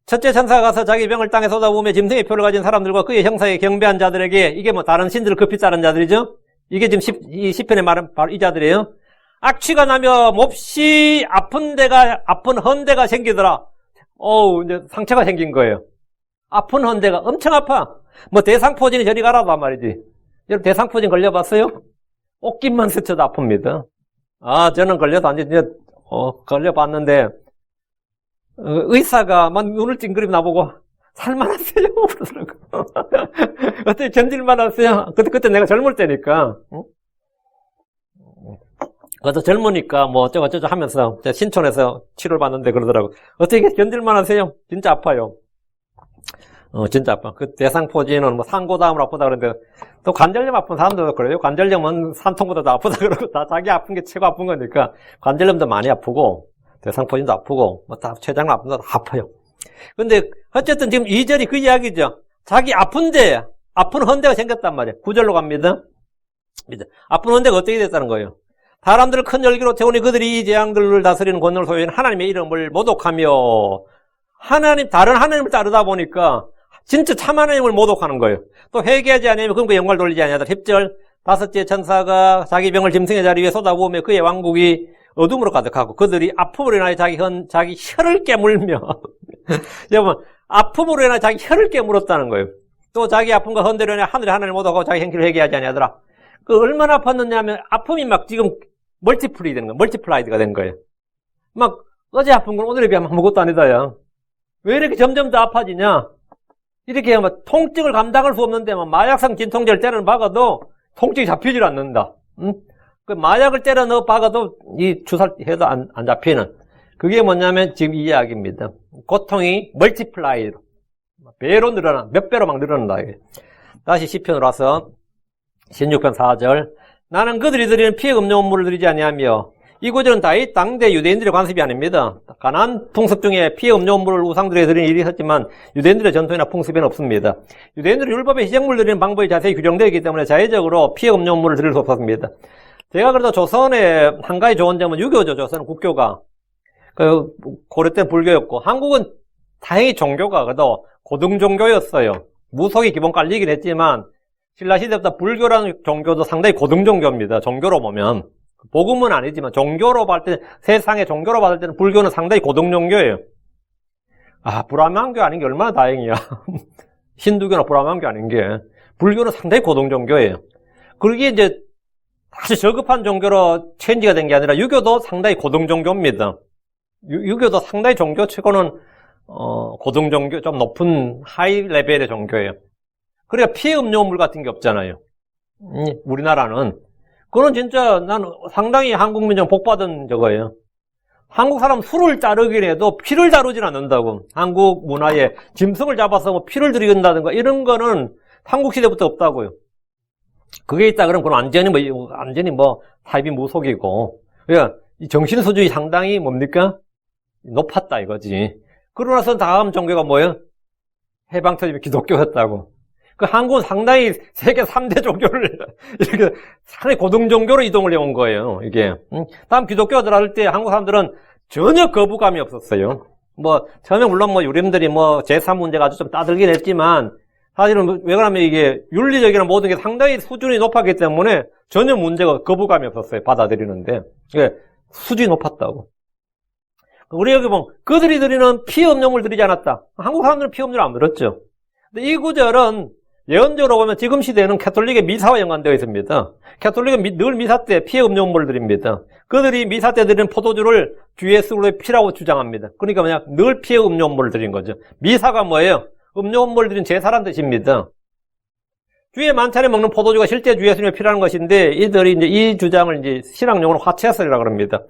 첫째 천사가 가서 자기 병을 땅에 쏟아부으며 짐승의 표를 가진 사람들과 그의 형사에 경배한 자들에게, 이게 뭐 다른 신들을 급히 따른 자들이죠? 이게 지금 이 시편에 말한 바로 이 자들이에요. 악취가 나며 몹시 아픈 헌대가 생기더라. 이제 상처가 생긴 거예요. 아픈 헌대가 엄청 아파. 뭐 대상포진이 저리 가라고 말이지. 여러분 대상포진 걸려봤어요? 옷깃만 스쳐도 아픕니다. 저는 걸려서 걸려봤는데, 의사가 막 눈을 찡그리고 나보고, 살만하세요? 그러더라고. 어떻게 견딜만하세요? 그때 내가 젊을 때니까. 응? 그래서 젊으니까 뭐 어쩌고 하면서 신촌에서 치료를 받는데 그러더라고. 어떻게 견딜만하세요? 진짜 아파요. 진짜 아파. 그 대상포진은 뭐 상고다음으로 아프다 그러는데, 또 관절염 아픈 사람들도 그래요. 관절염은 산통보다 더 아프다 그러고, 다 자기 아픈 게 최고 아픈 거니까, 관절염도 많이 아프고, 대상포진도 아프고, 뭐 다 췌장 아픈 데도 아파요. 근데 어쨌든 지금 2절이 그 이야기죠. 자기 아픈 헌대가 생겼단 말이에요. 9절로 갑니다. 아픈 헌대가 어떻게 됐다는 거예요? 사람들을 큰 열기로 태우니 그들이 이 재앙들을 다스리는 권능을 소유한 하나님의 이름을 모독하며, 다른 하나님을 따르다 보니까 진짜 참 하나님을 모독하는 거예요. 또 회개하지 않으면 그럼 그 영광을 돌리지 아니하더라. 10절. 다섯째 천사가 자기 병을 짐승의 자리 위에 쏟아부으며 그의 왕국이 어둠으로 가득하고 그들이 아픔으로 인하여 자기 혀를 깨물며 여러분 아픔으로 인하여 자기 혀를 깨물었다는 거예요. 또 자기 아픔과 헌대로 인하여 하늘의 하나님을 모독하고 자기 행실을 회개하지 아니하더라. 그 얼마나 아팠느냐 하면 아픔이 막 지금 멀티플라이드가 된 거예요. 막 어제 아픈 건 오늘에 비하면 아무것도 아니다야. 왜 이렇게 점점 더 아파지냐? 이렇게 막 통증을 감당할 수 없는데 막 마약성 진통제를 때려 박아도 통증이 잡히질 않는다. 응? 그 마약을 때려 넣어 박아도 이 주사를 해도 안 잡히는. 그게 뭐냐면 지금 이 이야기입니다. 고통이 멀티플라이로 배로 늘어나, 몇 배로 막 늘어난다. 다시 시편으로 와서 16편 4절. 나는 그들이 드리는 피의 음료물을 드리지 아니하며, 이 구절은 다윗 당대 유대인들의 관습이 아닙니다. 가나안 풍습 중에 피의 음료물을 우상들에게 드리는 일이 있었지만 유대인들의 전통이나 풍습에는 없습니다. 유대인들은 율법에 희생물 드리는 방법이 자세히 규정되어 있기 때문에 자의적으로 피의 음료물을 드릴 수 없었습니다. 제가 그래도 조선의 한 가지 좋은 점은 유교죠. 조선은 국교가. 고려 때 불교였고, 한국은 다행히 종교가 그래도 고등 종교였어요. 무속이 기본 깔리긴 했지만 신라시대부터 불교라는 종교도 상당히 고등 종교입니다. 종교로 보면. 복음은 아니지만 종교로 받을 때, 세상의 종교로 받을 때는 불교는 상당히 고등 종교예요. 브라만교 아닌 게 얼마나 다행이야. 힌두교나 브라만교 아닌 게. 불교는 상당히 고등 종교예요. 그게 이제 아주 저급한 종교로 체인지가 된 게 아니라 유교도 상당히 고등 종교입니다. 유교도 상당히 종교 치고는 고등 종교, 좀 높은 하이 레벨의 종교예요. 그러니까 피해 음료물 같은 게 없잖아요. 우리나라는. 그건 진짜 난 상당히 한국 민족 복받은 저거예요. 한국 사람 술을 따르긴 해도 피를 다루진 않는다고. 한국 문화에 짐승을 잡아서 뭐 피를 들이긴다든가 이런 거는 한국 시대부터 없다고요. 그게 있다 그러면 그건 완전히 사이비 무속이고. 그러니까 이 정신 수준이 상당히 뭡니까? 높았다 이거지. 그러고 나서 다음 종교가 뭐예요? 해방 터지면 기독교였다고. 그 한국은 상당히 세계 3대 종교를 이렇게 상당히 고등 종교로 이동을 해온 거예요. 이게. 다음 기독교가 들어갈 때 한국 사람들은 전혀 거부감이 없었어요. 전혀 물론 유림들이 제3 문제가 아주 좀 따들긴 했지만 사실은 왜 그러냐면 이게 윤리적이나 모든 게 상당히 수준이 높았기 때문에 전혀 문제가 거부감이 없었어요. 받아들이는데. 이게 수준이 높았다고. 우리 여기 보면 그들이 드리는 피 음료물 드리지 않았다. 한국 사람들은 피 음료를 안 들었죠. 근데 이 구절은 예언적으로 보면 지금 시대에는 캐톨릭의 미사와 연관되어 있습니다. 캐톨릭은 늘 미사 때 피의 음료물을 드립니다. 그들이 미사 때 드리는 포도주를 주 예수의 피라고 주장합니다. 그러니까 늘 피의 음료물을 드린 거죠. 미사가 뭐예요? 음료물을 드린 제사란 뜻입니다. 주의 만찬에 먹는 포도주가 실제 주 예수님의 피라는 것인데 이들이 이제 이 주장을 이제 신학용어로 화채설이라고 합니다.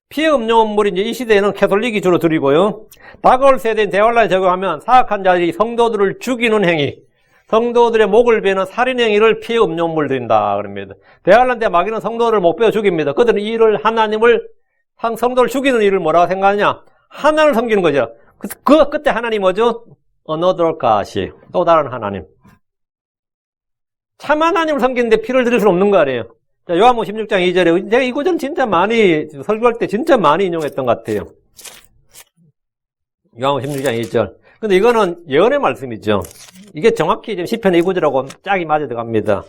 피의 음료물이 이제 이 시대에는 캐톨릭이 주로 드리고요. 다가올 세대인 대환란에 적용하면 사악한 자들이 성도들을 죽이는 행위, 성도들의 목을 베는 살인 행위를 피의 음료물 드린다 그럽니다. 대환란 때 마귀는 성도들을 못 베어 죽입니다. 그들은 이를 하나님을 성도를 죽이는 일을 뭐라고 생각하냐? 하나님을 섬기는 거죠. 그때 하나님 뭐죠? another God이, 또 다른 하나님. 참 하나님을 섬기는데 피를 드릴 수는 없는 거 아니에요. 자, 요한복음 16장 2절에 제가 이 구절 진짜 많이 설교할 때 진짜 많이 인용했던 것 같아요. 요한복음 16장 2절. 근데 이거는 예언의 말씀이죠. 이게 정확히 지금 시편 이 구절하고 짝이 맞아 들어갑니다.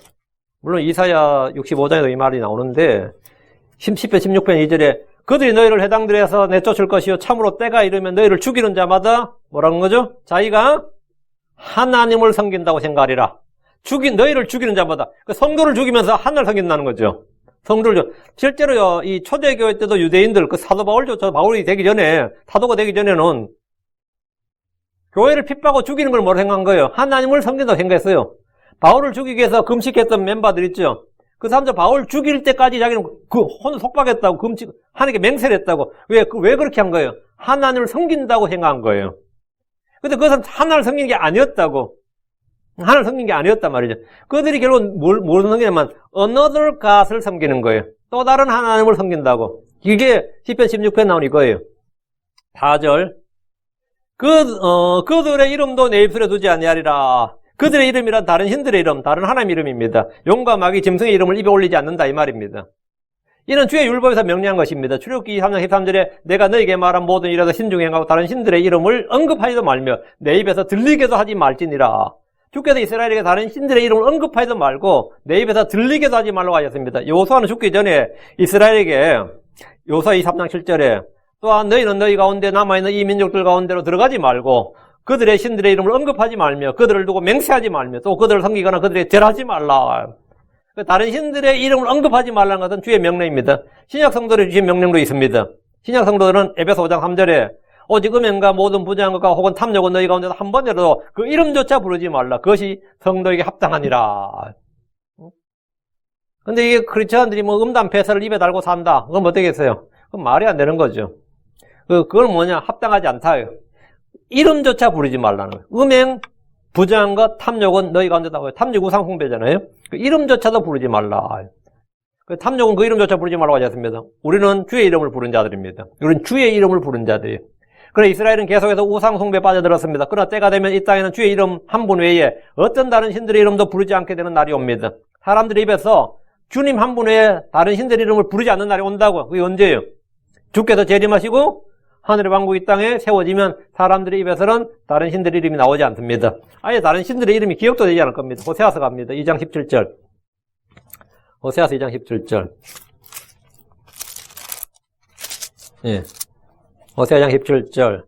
물론 이사야 65장에도 이 말이 나오는데 시편 16편 2절에 그들이 너희를 회당들에서 내쫓을 것이요 참으로 때가 이르면 너희를 죽이는 자마다 뭐라는 거죠? 자기가 하나님을 섬긴다고 생각하리라. 너희를 죽이는 자마다. 성도를 죽이면서 하나님을 섬긴다는 거죠. 성도를 실제로요, 이 초대교회 때도 유대인들, 사도 바울이 되기 전에, 사도가 되기 전에는 교회를 핍박하고 죽이는 걸 뭐라고 생각한 거예요? 하나님을 섬긴다고 생각했어요. 바울을 죽이기 위해서 금식했던 멤버들 있죠? 그 사람들 바울 죽일 때까지 자기는 혼 속박했다고, 하나님께 맹세를 했다고. 왜 그렇게 한 거예요? 하나님을 섬긴다고 생각한 거예요. 근데 그것은 하나님을 섬기는 게 아니었다고. 하나님을 섬기는 게 아니었단 말이죠. 그들이 결국 뭘 섬기냐면 another God을 섬기는 거예요. 또 다른 하나님을 섬긴다고. 이게 시편 16편 나온 이거예요. 4절. 그들의 이름도 내 입술에 두지 아니하리라. 그들의 이름이란 다른 신들의 이름, 다른 하나님 이름입니다. 용과 마귀, 짐승의 이름을 입에 올리지 않는다 이 말입니다. 이는 주의 율법에서 명령한 것입니다. 출애굽기 3장 13절에 내가 너에게 말한 모든 일에서 신중히 행하고 다른 신들의 이름을 언급하지도 말며 내 입에서 들리게도 하지 말지니라. 주께서 이스라엘에게 다른 신들의 이름을 언급하지도 말고 내 입에서 들리게도 하지 말라고 하셨습니다. 여호수아는 죽기 전에 이스라엘에게 여호수아 23장 7절에 또한 너희는 너희 가운데 남아있는 이 민족들 가운데로 들어가지 말고 그들의 신들의 이름을 언급하지 말며 그들을 두고 맹세하지 말며 또 그들을 섬기거나 그들에게 절하지 말라. 다른 신들의 이름을 언급하지 말라는 것은 주의 명령입니다. 신약 성도들이 주신 명령도 있습니다. 신약 성도들은 에베소 5장 3절에 오직 음행과 모든 부정한 것과 혹은 탐욕은 너희 가운데서 한 번이라도 그 이름조차 부르지 말라. 그것이 성도에게 합당하니라. 근데 이게 크리스천들이 뭐 음담 폐설을 입에 달고 산다. 그건 뭐 되겠어요? 그건 말이 안 되는 거죠. 그건 뭐냐? 합당하지 않다요. 이름조차 부르지 말라는 거예요. 음행, 부정한 것, 탐욕은 너희 가운데다. 탐욕 우상 숭배잖아요. 그 이름조차도 부르지 말라. 탐욕은 그 이름조차 부르지 말라고 하지 않습니다. 우리는 주의 이름을 부른 자들입니다. 우리는 주의 이름을 부른 자들이에요. 그래 이스라엘은 계속해서 우상 숭배에 빠져들었습니다. 그러나 때가 되면 이 땅에는 주의 이름 한 분 외에 어떤 다른 신들의 이름도 부르지 않게 되는 날이 옵니다. 사람들의 입에서 주님 한 분 외에 다른 신들의 이름을 부르지 않는 날이 온다고. 그게 언제예요? 주께서 재림하시고 하늘의 왕국이 이 땅에 세워지면 사람들의 입에서는 다른 신들의 이름이 나오지 않습니다. 아예 다른 신들의 이름이 기억도 되지 않을 겁니다. 호세아서 갑니다. 2장 17절. 호세아서 2장 17절. 예. 호세아 2장 17절.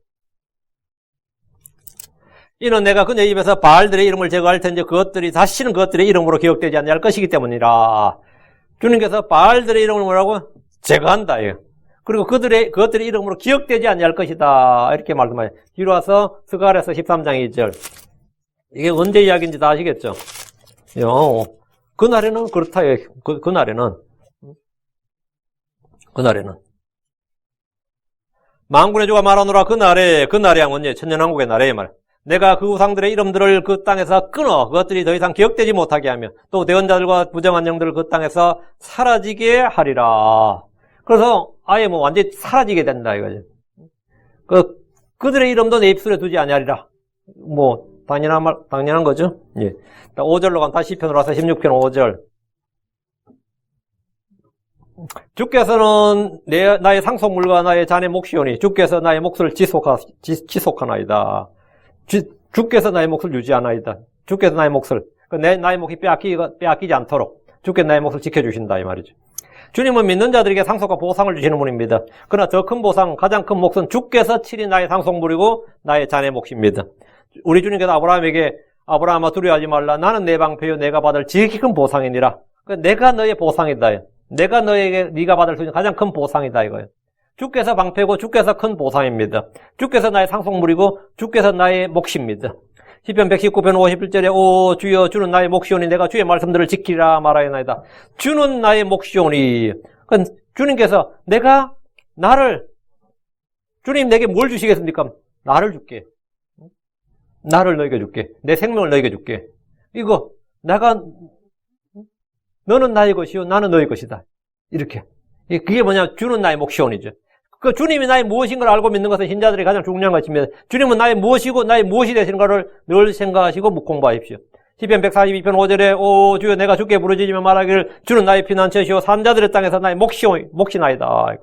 이는 내가 그녀 입에서 바알들의 이름을 제거할 텐데 그것들이 다시는 그것들의 이름으로 기억되지 않을 것이기 때문이라. 주님께서 바알들의 이름을 뭐라고? 제거한다. 예. 그리고 그것들의 이름으로 기억되지 않을 것이다. 이렇게 말씀하세요. 뒤로 와서 스가랴서 13장 2절. 이게 언제 이야기인지 다 아시겠죠? 그날에는 그렇다. 그날에는. 만군의 주가 말하노라 그날에 언제 천년왕국의 날에 말. 내가 그 우상들의 이름들을 그 땅에서 끊어 그것들이 더 이상 기억되지 못하게 하며 또 대언자들과 부정한 영들을 그 땅에서 사라지게 하리라. 그래서 아예 뭐 완전히 사라지게 된다 이거죠. 그들의 이름도 내 입술에 두지 아니하리라. 뭐 당연한 거죠. 예. 5절로 가면 다시 시편으로 와서 16편 5절. 주께서는 나의 상속물과 나의 자네 몫이오니 주께서 나의 몫을 지속하나이다. 주께서 나의 몫을 유지하나이다. 주께서 나의 몫을 나의 몫이 빼앗기지 않도록 주께서 나의 몫을 지켜주신다 이 말이죠. 주님은 믿는 자들에게 상속과 보상을 주시는 분입니다. 그러나 더 큰 보상, 가장 큰 몫은 주께서 친히 나의 상속물이고 나의 자네 몫입니다. 우리 주님께서 아브라함아 두려워하지 말라. 나는 내 방패요 내가 받을 지극히 큰 보상이니라. 내가 너의 보상이다. 내가 네가 받을 수 있는 가장 큰 보상이다 이거예요. 주께서 방패고 주께서 큰 보상입니다. 주께서 나의 상속물이고 주께서 나의 몫입니다. 시편 119편 51절에 오 주여 주는 나의 몫이오니 내가 주의 말씀들을 지키리라 말하였나이다. 주는 나의 몫이오니. 주님께서 주님 내게 뭘 주시겠습니까? 나를 줄게. 나를 너에게 줄게. 내 생명을 너에게 줄게. 너는 나의 것이요 나는 너의 것이다. 이렇게. 그게 뭐냐? 주는 나의 몫이오니죠. 그 주님이 나의 무엇인 걸 알고 믿는 것은 신자들이 가장 중요한 것입니다. 주님은 나의 무엇이고 나의 무엇이 되시는 것을 늘 생각하시고 공부하십시오. 시편 142편 5절에 오 주여 내가 주께 부르짖으며 말하기를 주는 나의 피난처시오 산자들의 땅에서 나의 몫이나이다.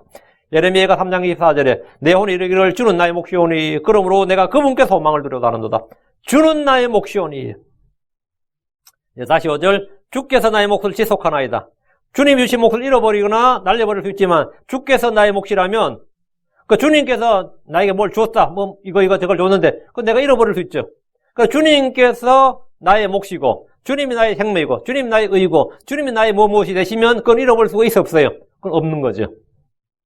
예레미야가 3장 24절에 내 혼이 이르기를 주는 나의 몫이오니 그러므로 내가 그분께 소망을 두려고 하는도다. 주는 나의 몫이오니. 다시 5절 주께서 나의 몫을 지속하나이다. 주님이 주신 몫을 잃어버리거나 날려버릴 수 있지만 주께서 나의 몫이라면 그 주님께서 나에게 뭘 줬다. 뭐 이거 저걸 줬는데 그 내가 잃어버릴 수 있죠. 그 주님께서 나의 몫이고 주님이 나의 생명이고 주님이 나의 의고 주님이 나의 무엇이 되시면 그건 잃어버릴 수가 없어요. 그건 없는 거죠.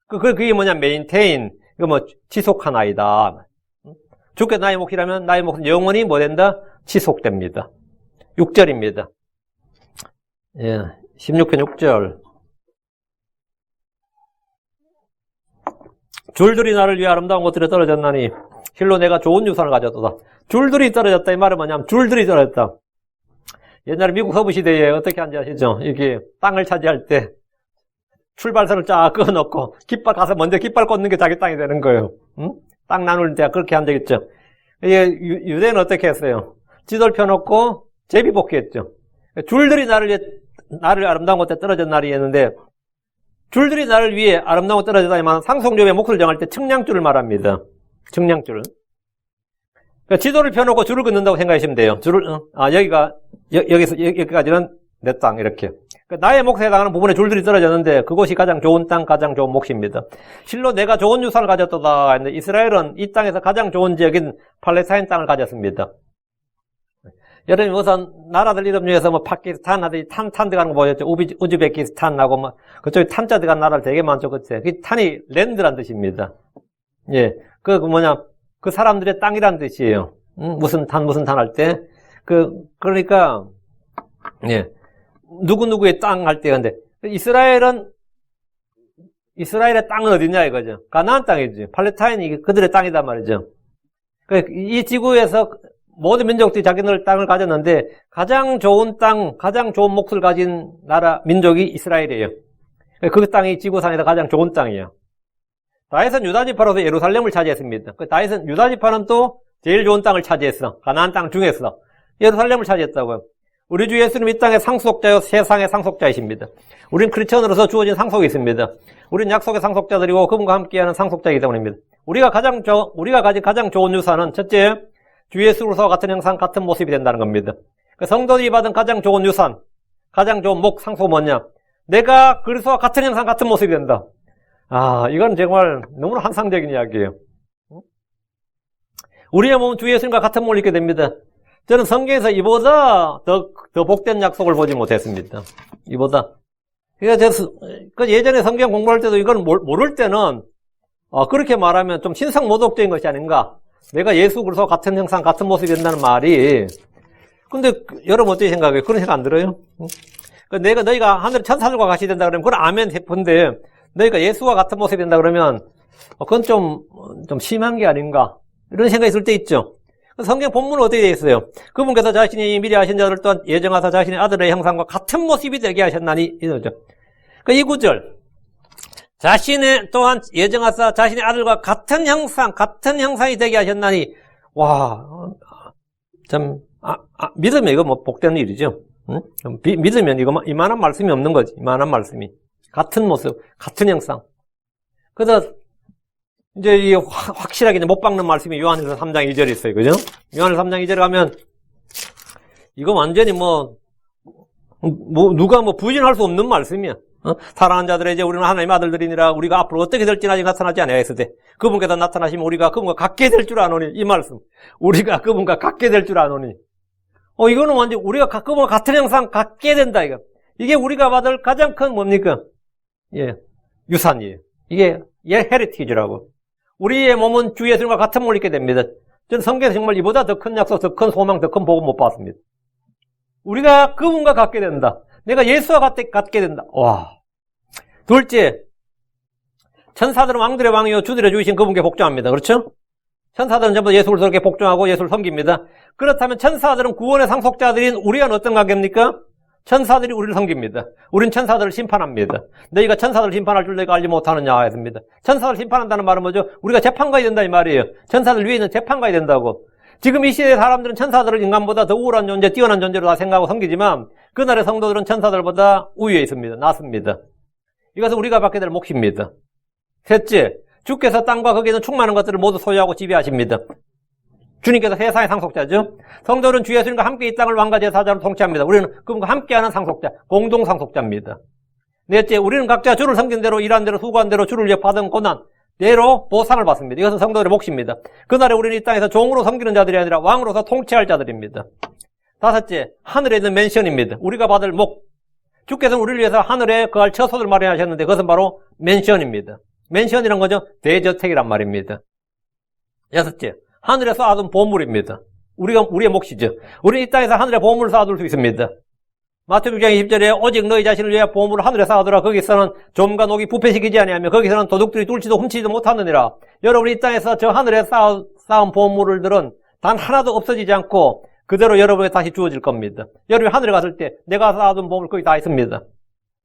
그게 뭐냐 메인테인 이거 뭐 지속하나이다. 주께 나의 몫이라면 나의 몫은 영원히 뭐 된다? 지속됩니다. 6절입니다. 예, 16편 6절. 줄들이 나를 위해 아름다운 것들에 떨어졌나니 실로 내가 좋은 유산을 가졌도다. 줄들이 떨어졌다 이 말은 뭐냐면 줄들이 떨어졌다. 옛날에 미국 서부 시대에 어떻게 하는지 아시죠? 이게 땅을 차지할 때 출발선을 쫙 그어놓고 깃발 가서 먼저 깃발 꽂는 게 자기 땅이 되는 거예요. 응? 땅 나눌 때 그렇게 한 적 있죠. 이게 유대는 어떻게 했어요? 지도를 펴놓고 제비뽑기했죠. 줄들이 나를 아름다운 곳에 떨어진 날이 했는데 줄들이 나를 위해 아름다운 곳에 떨어졌다니만 상속료의 몫을 정할 때 측량줄을 말합니다. 측량줄. 그러니까 지도를 펴놓고 줄을 긋는다고 생각하시면 돼요. 여기까지는 내 땅, 이렇게. 그러니까 나의 몫에 해당하는 부분에 줄들이 떨어졌는데 그곳이 가장 좋은 땅, 가장 좋은 몫입니다. 실로 내가 좋은 유산을 가졌도다 했는데 이스라엘은 이 땅에서 가장 좋은 지역인 팔레스타인 땅을 가졌습니다. 여러분 우선 나라들 이름 중에서 뭐 파키스탄 하더니 탄 들어가는 거 보셨죠? 우즈베키스탄하고 뭐 그쪽에 탄자 들어간 나라들 되게 많죠, 그치? 그 탄이 랜드란 뜻입니다. 예, 그 사람들의 땅이란 뜻이에요. 무슨 탄 할 때 그러니까 예, 누구의 땅 할 때 근데 이스라엘의 땅은 어디냐 이거죠? 가나안 땅이지. 팔레스타인이 그들의 땅이단 말이죠. 이 지구에서 모든 민족들이 자기들 땅을 가졌는데 가장 좋은 땅, 가장 좋은 몫을 가진 나라, 민족이 이스라엘이에요. 그 땅이 지구상에서 가장 좋은 땅이에요. 다윗은 유다지파로서 예루살렘을 차지했습니다. 다윗은 유다지파는 또 제일 좋은 땅을 차지했어. 가나안 땅 중에서 예루살렘을 차지했다고요. 우리 주 예수님 이 땅의 상속자요 세상의 상속자이십니다. 우린 크리스천으로서 주어진 상속이 있습니다. 우린 약속의 상속자들이고 그분과 함께하는 상속자이기 때문입니다. 우리가 가진 가장 좋은 유산은 첫째, 주 예수로서 같은 형상, 같은 모습이 된다는 겁니다. 성도들이 받은 가장 좋은 유산, 가장 좋은 목, 상속 뭐냐? 내가 그리스도와 같은 형상, 같은 모습이 된다. 이건 정말 너무나 환상적인 이야기예요. 우리의 몸은 주 예수님과 같은 몸을 입게 됩니다. 저는 성경에서 이보다 더 복된 약속을 보지 못했습니다. 이보다. 그래서 예전에 성경 공부할 때도 이건 모를 때는, 그렇게 말하면 좀 신성모독적인 것이 아닌가. 내가 예수 그리스도와 같은 형상, 같은 모습이 된다는 말이. 근데 여러분 어떻게 생각해요? 그런 생각 안 들어요? 너희가 하늘 천사들과 같이 된다 그러면 그건 아멘 해본데 너희가 예수와 같은 모습이 된다 그러면 그건 좀 심한 게 아닌가. 이런 생각이 들 때 있죠. 성경 본문은 어떻게 되어 있어요? 그분께서 자신이 미리 하신 자를 또한 예정하사 자신의 아들의 형상과 같은 모습이 되게 하셨나니 이거죠. 이 구절. 자신의 또한 예정하사 자신의 아들과 같은 형상이 되게 하셨나니 믿으면 이거 뭐 복된 일이죠. 응? 믿으면 이만한 말씀이 없는 거지. 이만한 말씀이. 같은 모습, 같은 형상. 그래서 이제 이 확실하게 못 박는 말씀이 요한일서 3장 2절에 있어요. 그죠? 요한일서 3장 2절에 가면 이거 완전히 누가 부인할 수 없는 말씀이야. 사랑하는 자들의 이제 우리는 하나님의 아들들이니라 우리가 앞으로 어떻게 될지는 아직 나타나지 아니하였으되 그분께서 나타나시면 우리가 그분과 같게 될 줄 아노니 이 말씀. 우리가 그분과 같게 될 줄 아노니. 이거는 완전 우리가 그분과 같은 형상 갖게 된다 이거. 이게 우리가 받을 가장 큰 뭡니까? 예. 유산이에요. 이게 헤리티지라고. 우리의 몸은 주 예수님과 같은 몸을 입게 됩니다. 저는 성경에서 정말 이보다 더 큰 약속, 더 큰 소망, 더 큰 복음 못 봤습니다. 우리가 그분과 같게 된다. 내가 예수와 같게 된다. 와. 둘째, 천사들은 왕들의 왕이요 주들의 주이신 그분께 복종합니다. 그렇죠? 천사들은 전부 예수를 그렇게 복종하고 예수를 섬깁니다. 그렇다면 천사들은 구원의 상속자들인 우리와는 어떤 관계입니까? 천사들이 우리를 섬깁니다. 우린 천사들을 심판합니다. 너희가 천사들을 심판할 줄 내가 알지 못하느냐 했습니다. 천사들을 심판한다는 말은 뭐죠? 우리가 재판관이 된다 이 말이에요. 천사들 위에 있는 재판관이 된다고. 지금 이 시대의 사람들은 천사들을 인간보다 더 우월한 존재, 뛰어난 존재로 다 생각하고 섬기지만 그날의 성도들은 천사들보다 우위에 있습니다. 낮습니다. 이것은 우리가 받게 될 몫입니다. 셋째, 주께서 땅과 거기에 있는 충만한 것들을 모두 소유하고 지배하십니다. 주님께서 세상의 상속자죠. 성도는 주 예수님과 함께 이 땅을 왕과 제사장으로 통치합니다. 우리는 그분과 함께하는 상속자, 공동 상속자입니다. 넷째, 우리는 각자 주를 섬긴 대로, 일한 대로, 수고한 대로 주를 위해 받은 고난대로 보상을 받습니다. 이것은 성도들의 몫입니다. 그날에 우리는 이 땅에서 종으로 섬기는 자들이 아니라 왕으로서 통치할 자들입니다. 다섯째, 하늘에 있는 맨션입니다. 우리가 받을 목. 주께서는 우리를 위해서 하늘에 거할 처소를 마련하셨는데 그것은 바로 맨션입니다. 맨션이란 거죠. 대저택이란 말입니다. 여섯째, 하늘에 쌓아둔 보물입니다. 우리의 몫이죠. 우리는 이 땅에서 하늘에 보물을 쌓아둘 수 있습니다. 마태복음 6장 20절에 오직 너희 자신을 위해 보물을 하늘에 쌓아두라. 거기서는 좀과 녹이 부패시키지 아니하며 거기서는 도둑들이 뚫지도 훔치지도 못하느니라. 여러분이 이 땅에서 저 하늘에 쌓은 보물들은 단 하나도 없어지지 않고 그대로 여러분에게 다시 주어질 겁니다. 여러분이 하늘에 갔을 때 내가 쌓아둔 보물 거기 다 있습니다.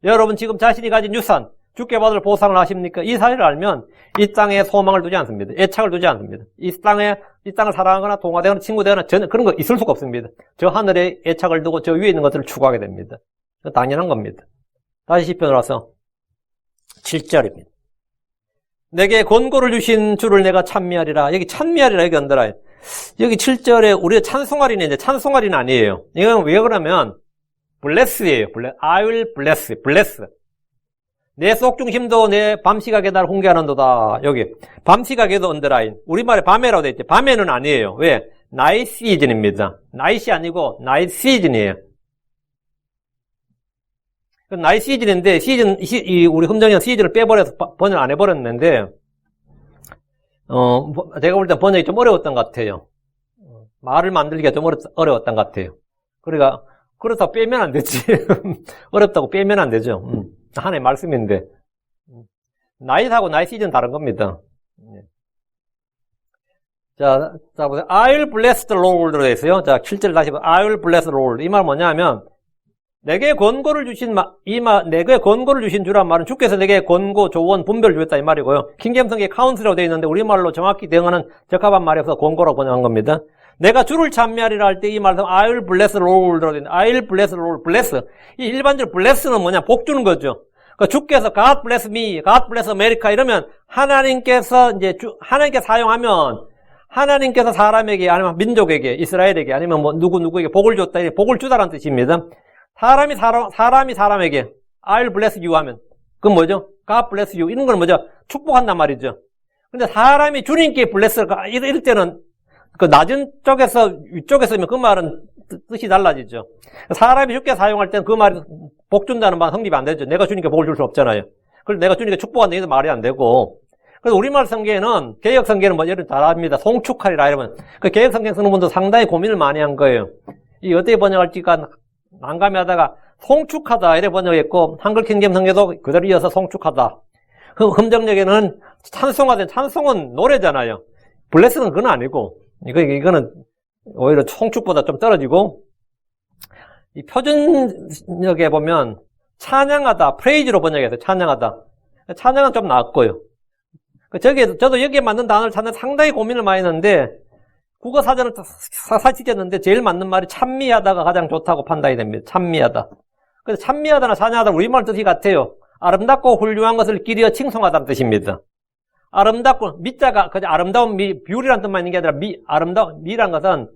여러분 지금 자신이 가진 유산, 주께 받을 보상을 하십니까? 이 사실을 알면 이 땅에 소망을 두지 않습니다. 애착을 두지 않습니다. 이 땅을 사랑하거나 동화되거나 친구되거나 전혀 그런 거 있을 수가 없습니다. 저 하늘에 애착을 두고 저 위에 있는 것들을 추구하게 됩니다. 당연한 겁니다. 다시 시편으로 와서 7절입니다. 내게 권고를 주신 주를 내가 찬미하리라. 여기 찬미하리라 여기 언더라인. 여기 7절에 우리가 찬송하리는 이제 찬송하리는 아니에요. 이건 왜 그러면 bless예요. I will bless. 내 속중심도 내 밤시각에 날 훈계하는도다. 여기 밤시각에도 언더라인. 우리말에 밤에라고 되어 있죠. 밤에는 아니에요. 왜? 나잇 시즌입니다. 나잇이 아니고 나잇 시즌이에요. 나잇 시즌인데 우리 흠정이는 시즌을 빼버려서 번역 안 해버렸는데 제가 볼 때 번역이 좀 어려웠던 것 같아요. 말을 만들기가 좀 어려웠던 것 같아요. 그러니까 그렇다고 빼면 안 되지. 어렵다고 빼면 안 되죠. 하나의 말씀인데 나잇하고 나잇 시즌 다른 겁니다. 자 보세요. I'll bless the Lord로 되어 있어요. 자 7절 다시 보세요. I'll bless the Lord. 이 말 뭐냐면 내게 권고를 주신 주란 말은 주께서 내게 권고, 조언, 분별을 주었다 이 말이고요. 킹잼성에 카운슬이라고 되어 있는데 우리말로 정확히 대응하는 적합한 말이 없어서 권고라고 번역한 겁니다. 내가 주를 찬미하리라 할 때 이 말은 I'll bless the Lord라고 되어 있는데 I'll bless the Lord, bless. 이 일반적으로 bless는 뭐냐? 복 주는 거죠. 그러니까 주께서 God bless me, God bless America 이러면 하나님께서 사용하면 하나님께서 사람에게 아니면 민족에게, 이스라엘에게 아니면 뭐 누구에게 복을 줬다. 복을 주다라는 뜻입니다. 사람이 사람에게 I'll bless you 하면 그건 뭐죠? God bless you 이런 건 뭐죠? 축복한단 말이죠. 근데 사람이 주님께 bless가 이럴 때는 그 낮은 쪽에서 위쪽에서면 그 말은 뜻이 달라지죠. 사람이 주께 사용할 때는 그 말이 복 준다는 말은 성립이 안 되죠. 내가 주님께 복을 줄 수 없잖아요. 그래서 내가 주님께 축복한다 이런 말이 안 되고. 그래서 우리말 성경에는 개역 성경은 뭐 예를 잘합니다. 송축하리라 이러면 그 개역 성경 쓰는 분도 상당히 고민을 많이 한 거예요. 이 어떻게 번역할지가 난감해하다가 송축하다 이래 번역했고 한글 킹잼 성경도 그대로 이어서 송축하다. 흠정역에는 찬송은 노래잖아요. 블레스는 그건 아니고 이거는 오히려 송축보다 좀 떨어지고 이 표준역에 보면 찬양하다, 프레이즈로 번역해서 찬양하다. 찬양은 좀 나았고요. 저도 여기에 맞는 단어를 찾는 상당히 고민을 많이 했는데 국어 사전을 사실했는데 제일 맞는 말이 찬미하다가 가장 좋다고 판단이 됩니다. 찬미하다. 그래서 찬미하다나 찬양하다 우리말 뜻이 같아요. 아름답고 훌륭한 것을 기리어 칭송하다는 뜻입니다. 아름답고 미자가 그냥 아름다운 뷰리란 뜻만 있는 게 아니라 미란 것은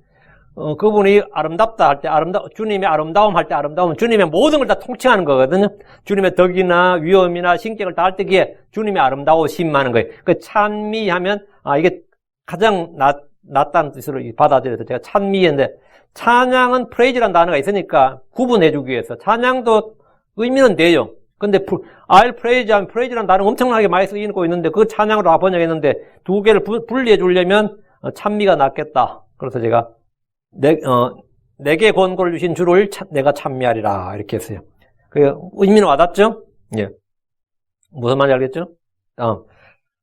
그분이 아름답다 할 때 주님의 아름다움 할 때 아름다움 주님의 모든 걸 다 통칭하는 거거든요. 주님의 덕이나 위엄이나 신격을 다 할 때기에 주님의 아름다우심 하는 거예요. 그 찬미하면 이게 가장 낫다는 뜻으로 받아들여서 제가 찬미했는데 찬양은 프레이즈라는 단어가 있으니까 구분해주기 위해서 찬양도 의미는 돼요. 근데 I'll praise 하면 프레이즈라는 단어가 엄청나게 많이 쓰이고 있는데 그 찬양으로 다 번역했는데 두 개를 분리해 주려면 찬미가 낫겠다. 그래서 제가 내게 권고를 주신 주를 내가 찬미하리라 이렇게 했어요. 그 의미는 와닿죠? 예. 무슨 말인지 알겠죠?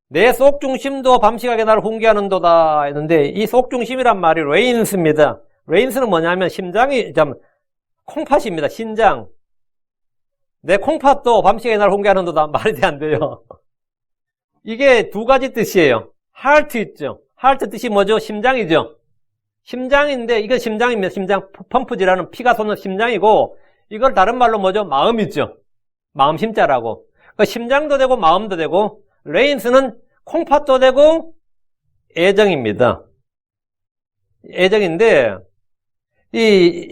내 속중심도 밤시각에 나를 훈계하는도다 했는데 이 속중심이란 말이 레인스입니다. 레인스는 뭐냐면 심장이 콩팥입니다. 신장. 내 콩팥도 밤시간에 날 홍계하는도다. 말이 안 돼요. 이게 두 가지 뜻이에요. 하트 있죠. 하트 뜻이 뭐죠? 심장이죠. 심장인데 이건 심장입니다. 심장 펌프질하는 피가 솟는 심장이고 이걸 다른 말로 뭐죠? 마음이죠. 마음 심자라고. 그러니까 심장도 되고 마음도 되고 레인스는 콩팥도 되고 애정입니다. 애정인데 내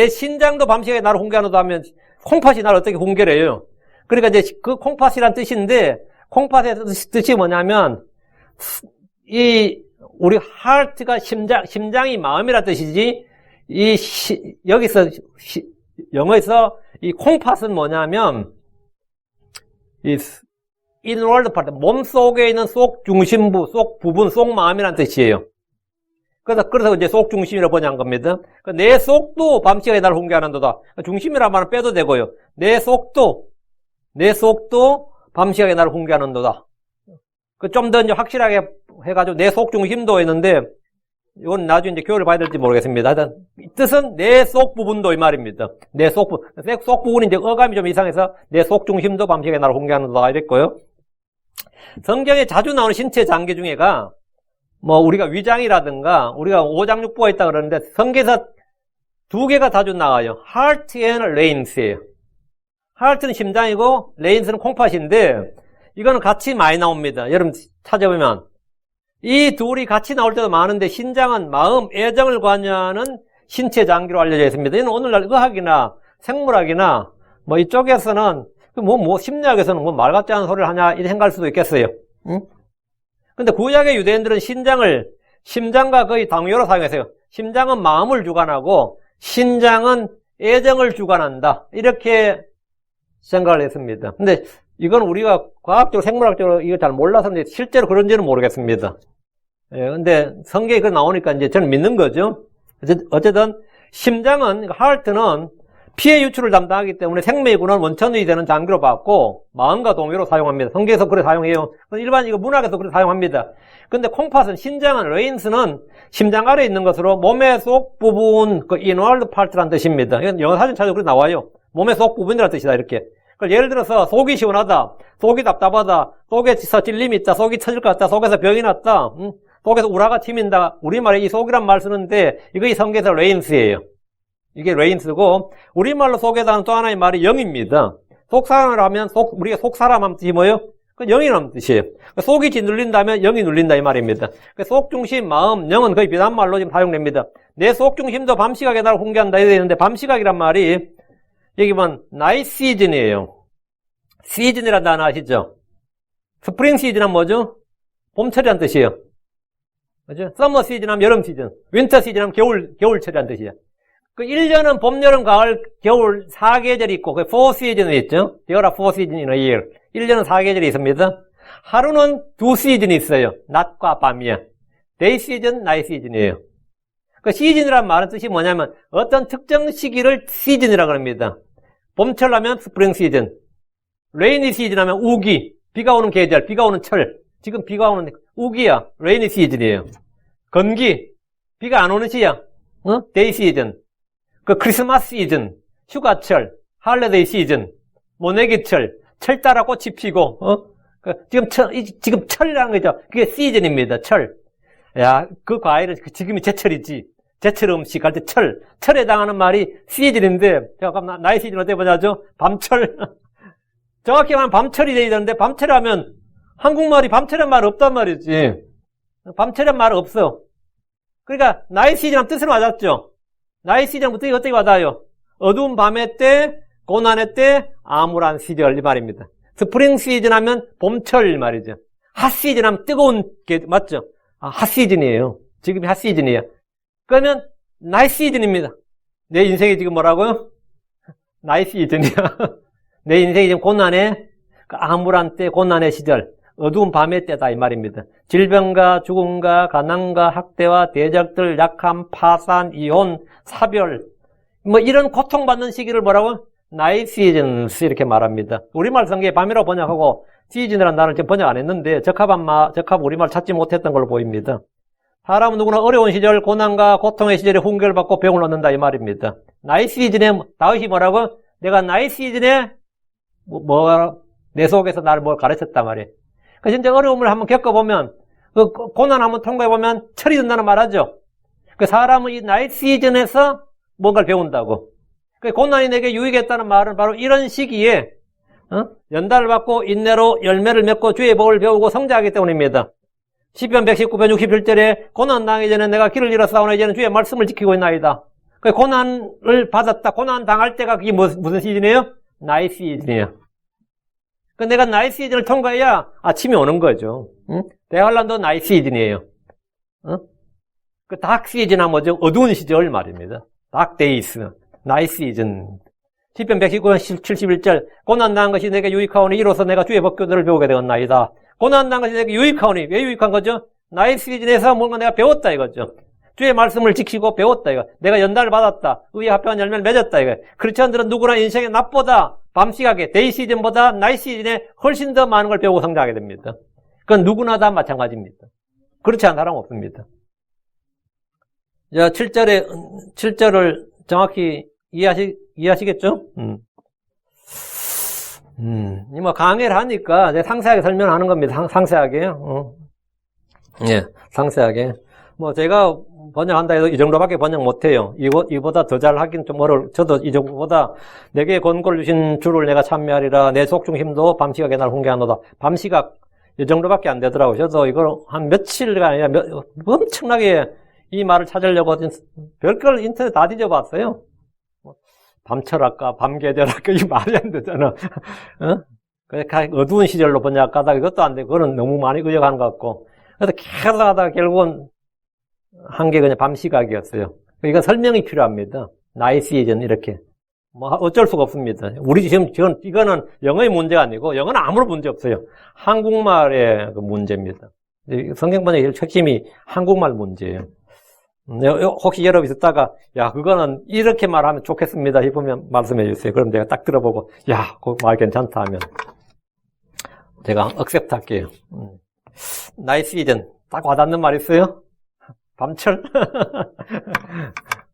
신장도 밤시간에 나를 홍계하노다 하면 콩팥이 나를 어떻게 홍계를 해요? 그러니까 이제 그 콩팥이란 뜻인데 콩팥의 뜻이 뭐냐면 우리 하트가 심장이 마음이라 뜻이지 여기서 영어에서 이 콩팥은 뭐냐면 inward part, 몸 속에 있는 속 중심부, 속 부분, 속 마음이라는 뜻이에요. 그래서 이제 속 중심이라고 번역한 겁니다. 내 속도 밤시간에 날 홍계하는도다. 중심이란 말은 빼도 되고요. 내 속도 밤시간에 날 홍계하는도다. 좀 더 이제 확실하게 해가지고 내 속 중심도 했는데 이건 나중에 이제 교육을 봐야 될지 모르겠습니다. 하여튼 뜻은 내 속 부분도 이 말입니다. 내 속 부분이 이제 어감이 좀 이상해서 내 속 중심도 밤시간에 날 홍계하는도다 이랬고요. 성경에 자주 나오는 신체 장기 중에가 뭐 우리가 위장이라든가 우리가 오장육부가 있다 그러는데 성경에서 두 개가 자주 나와요. Heart and Reins예요. Heart는 심장이고 Reins는 콩팥인데 이거는 같이 많이 나옵니다. 여러분 찾아보면 이 둘이 같이 나올 때도 많은데 신장은 마음, 애정을 관여하는 신체 장기로 알려져 있습니다. 이는 오늘날 의학이나 생물학이나 뭐 이쪽에서는 심리학에서는 뭐 말 같지 않은 소리를 하냐 이렇게 생각할 수도 있겠어요. 응? 근데 구약의 유대인들은 심장과 거의 당위로 사용했어요. 심장은 마음을 주관하고 신장은 애정을 주관한다. 이렇게 생각을 했습니다. 근데 이건 우리가 과학적으로 생물학적으로 이거 잘 몰라서 실제로 그런지는 모르겠습니다. 예, 근데 성경에 그 나오니까 이제 저는 믿는 거죠. 어쨌든 심장은 하트는 피해 유출을 담당하기 때문에 생명이구는 원천이 되는 장기로 봤고 마음과 동의로 사용합니다. 성경에서 그래 사용해요. 일반 이거 문학에서 그래 사용합니다. 근데 콩팥은 신장은 레인스는 심장 아래에 있는 것으로 몸의 속 부분 그 inward part라는 뜻입니다. 이건 영어 사진 찾아도 그래 나와요. 몸의 속 부분이라는 뜻이다 이렇게. 예를 들어서 속이 시원하다, 속이 답답하다, 속에서 찔림이 있다, 속이 터질 것 같다, 속에서 병이 났다, 속에서 우라가 튀민다. 우리말에 이 속이란 말 쓰는데 이거 이 성경에서 레인스예요. 이게 레인스고 우리말로 속에다 하는 또 하나의 말이 영입니다. 속사람을 하면 우리가 속사람 하면 뜻이 뭐예요? 그 영이라는 뜻이에요. 속이 짓눌린다면 영이 눌린다 이 말입니다. 속중심, 마음, 영은 거의 비슷한 말로 지금 사용됩니다. 내 속중심도 밤시각에 나를 홍계한다 이렇게 되는데 밤시각이란 말이 여기 보면 나이 시즌이에요. 시즌이라는 단어 아시죠? 스프링 시즌 하면 뭐죠? 봄철이라는 뜻이에요. 그죠? 서머 시즌 하면 여름 시즌, 윈터 시즌 하면 겨울철이라는 뜻이에요. 그 1년은 봄, 여름, 가을, 겨울 4계절이 있고 그 4시즌이 있죠. There are 4 seasons in a year. 1년은 4계절이 있습니다. 하루는 2 시즌이 있어요. 낮과 밤이야. Day season, night season이에요. 그 시즌이란 말은 뜻이 뭐냐면 어떤 특정 시기를 시즌이라고 합니다. 봄철 하면 스프링 시즌, 레이니 시즌 하면 우기, 비가 오는 계절, 비가 오는 철. 지금 비가 오는 우기야, 레이니 시즌이에요. 건기, 비가 안 오는 시야, 데이 시즌. 그 크리스마스 시즌, 휴가철, 할리데이 시즌, 모내기철, 철 따라 꽃이 피고, 지금 철이라는 거죠. 그게 시즌입니다. 철. 야, 그 과일은 지금이 제철이지. 제철 음식 할 때 철에 해당하는 말이 시즌인데, 잠깐 나의 시즌 어떻게 보자죠? 밤철. 정확히 말하면 밤철이 돼야 되는데, 밤철 하면 한국말이 밤철이란 말 없단 말이지. 밤철이란 말 없어. 그러니까 나의 시즌 하면 뜻은 맞았죠? 나의 시즌부터 어떻게 와닿아요? 어두운 밤의 때, 고난의 때, 암울한 시절 이 말입니다. 스프링 시즌 하면 봄철 말이죠. 핫 시즌 하면 뜨거운 게 맞죠? 핫 시즌이에요. 지금이 핫 시즌이에요. 그러면 나이 시즌입니다. 내 인생이 지금 뭐라고요? 나이 시즌이야. 내 인생이 지금 고난의 암울한 때, 고난의 시절, 어두운 밤의 때다 이 말입니다. 질병과 죽음과 가난과 학대와 대적들, 약함, 파산, 이혼, 사별 뭐 이런 고통받는 시기를 뭐라고? 나이 시즌스 이렇게 말합니다. 우리말 성경에 밤이라고 번역하고 시즌이라는 단어를 지금 번역 안 했는데 적합 우리말 찾지 못했던 걸로 보입니다. 사람은 누구나 어려운 시절, 고난과 고통의 시절에 훈계를 받고 병을 얻는다 이 말입니다. 나이 시즌에, 다윗이 뭐라고? 내가 나이 시즌에, 내 속에서 나를 뭘 가르쳤단 말이에요. 그 진짜 어려움을 한번 겪어보면, 그 고난 한번 통과해보면 철이 든다는 말 하죠. 그 사람은 이 나이 시즌에서 뭔가를 배운다고. 그 고난이 내게 유익했다는 말은 바로 이런 시기에, 연단을 받고 인내로 열매를 맺고 주의 복을 배우고 성장하기 때문입니다. 시편 119편 61절에 고난 당하기 전에 내가 길을 잃어 싸우나 이제는 주의 말씀을 지키고 있나이다. 그 고난을 받았다. 고난 당할 때가 그게 무슨 시즌이에요? 나이 시즌이에요. 그 내가 나이 시즌을 통과해야 아침이 오는 거죠. 대환란도 나이 시즌이에요. 그 닥 시즌은 뭐죠? 어두운 시절 말입니다. 닥 데이스, 나이 시즌. 시편 119편 71절 고난 당한 것이 내게 유익하오니 이로써 내가 주의 법궤들을 배우게 되었나이다. 고난 당한 것이 내게 유익하오니 왜 유익한 거죠? 나이 시즌에서 뭔가 내가 배웠다 이거죠. 주의 말씀을 지키고 배웠다 이거. 내가 연단을 받았다. 의에 합당한 열매를 맺었다 이거. 크리스천들은 누구나 인생의 낮보다 밤 시각에 데이 시즌보다 나이 시즌에 훨씬 더 많은 걸 배우고 성장하게 됩니다. 그건 누구나 다 마찬가지입니다. 그렇지 않은 사람 없습니다. 자, 7절을 정확히 이해하시겠죠? 뭐 강의를 하니까 이제 상세하게 설명하는 겁니다. 상세하게. 예, 상세하게. 뭐 제가 번역한다 해도 이 정도밖에 번역 못해요. 이보다 더 잘하긴 좀 어려울. 저도 이 정도보다 내게 권고를 주신 주를 내가 참여하리라. 내 속중 힘도 밤시각에 날 훈계하노다. 밤시각 이 정도밖에 안 되더라고요. 저도 이걸 한 며칠가 아니라 엄청나게 이 말을 찾으려고 별걸 인터넷 다 뒤져봤어요. 밤철학과, 밤계절학과, 이 말이 안 되잖아. 어두운 시절로 번역하다가 이것도 안 되고, 그거는 너무 많이 의역하는 것 같고. 그래서 계속 하다가 결국은 한 게 그냥 밤시각이었어요. 이건 설명이 필요합니다. 나이 시즌, 이렇게. 뭐, 어쩔 수가 없습니다. 우리 지금, 이거는 영어의 문제가 아니고, 영어는 아무런 문제 없어요. 한국말의 그 문제입니다. 성경 번역의 핵심이 한국말 문제예요. 혹시 여러분이 듣다가 야 그거는 이렇게 말하면 좋겠습니다 싶으면 말씀해 주세요. 그럼 제가 딱 들어보고 야 그 말 괜찮다 하면 제가 억셉트 할게요. 나이 시즌 딱 와닿는 말 있어요? 밤철?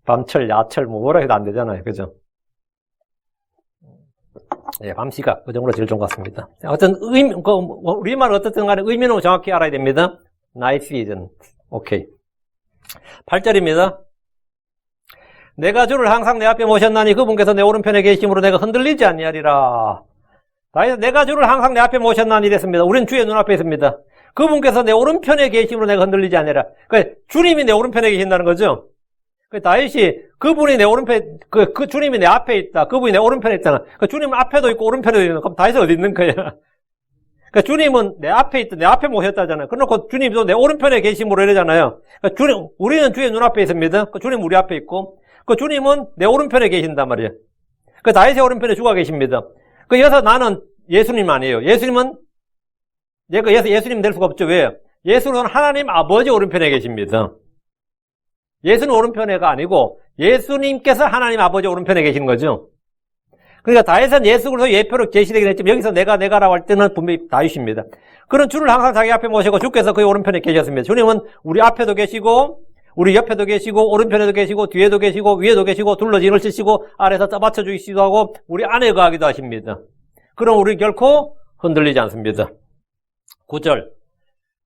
밤철, 야철 뭐라 해도 안 되잖아요. 그죠? 예, 밤시각 그 정도로 제일 좋은 것 같습니다. 어떤 우리말 어떻든 간에 의미는 정확히 알아야 됩니다. 나이 시즌. 오케이. 8절입니다. 내가 주를 항상 내 앞에 모셨나니 그분께서 내 오른편에 계심으로 내가 흔들리지 아니하리라. 내가 주를 항상 내 앞에 모셨나니 이랬습니다. 우리는 주의 눈앞에 있습니다. 그분께서 내 오른편에 계심으로 내가 흔들리지 아니하리라. 그러니까 주님이 내 오른편에 계신다는 거죠. 다윗이 그분이 내 오른편에, 그 주님이 내 앞에 있다. 그분이 내 오른편에 있잖아. 주님은 앞에도 있고 오른편에도 있는. 그럼 다윗은 어디 있는 거야? 그러니까 주님은 내 앞에 있다, 내 앞에 모셨다잖아요. 그래놓고 주님도 내 오른편에 계심으로 이러잖아요. 그러니까 우리는 주의 눈앞에 있습니다. 주님 우리 앞에 있고, 주님은 내 오른편에 계신단 말이에요. 다윗의 오른편에 주가 계십니다. 여기서 나는 예수님 아니에요. 예수님은, 내가 예수님 될 수가 없죠. 왜요? 예수는 하나님 아버지 오른편에 계십니다. 예수는 오른편에가 아니고, 예수님께서 하나님 아버지 오른편에 계시는 거죠. 그러니까 다윗은 예수 그리스도 예표로 계시되긴 했지만 여기서 내가라고 할 때는 분명히 다윗입니다. 그런 주를 항상 자기 앞에 모시고 주께서 그의 오른편에 계셨습니다. 주님은 우리 앞에도 계시고 우리 옆에도 계시고 오른편에도 계시고 뒤에도 계시고 위에도 계시고 둘러진을 쓰시고 아래에서 떠받쳐 주시기도 하고 우리 안에 거하기도 하십니다. 그럼 우리 결코 흔들리지 않습니다. 9절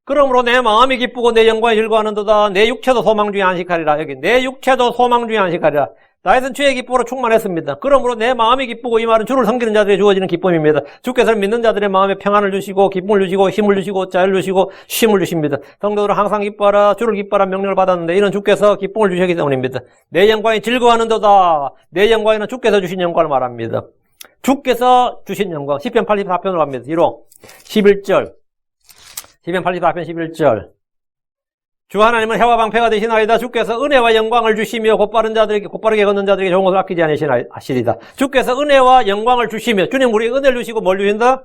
그러므로 내 마음이 기쁘고 내 영광이 즐거워하는도다. 내 육체도 소망 중에 안식하리라. 여기 내 육체도 소망 중에 안식하리라. 다윗은 주의 기쁨으로 충만했습니다. 그러므로 내 마음이 기쁘고 이 말은 주를 섬기는 자들에게 주어지는 기쁨입니다. 주께서 믿는 자들의 마음에 평안을 주시고 기쁨을 주시고 힘을 주시고 자유를 주시고 쉼을 주십니다. 성도들은 항상 기뻐하라 주를 기뻐하라 명령을 받았는데 이는 주께서 기쁨을 주시기 때문입니다. 내 영광이 즐거워하는도다. 내 영광에는 주께서 주신 영광을 말합니다. 주께서 주신 영광. 시편 84편으로 갑니다. 뒤로 11절 시편 84편 11절 주 하나님은 해와 방패가 되시나이다. 주께서 은혜와 영광을 주시며 곧바르게 걷는 자들에게 좋은 것을 아끼지 않으시리다. 주께서 은혜와 영광을 주시며 주님 우리에게 은혜를 주시고 뭘 주신다?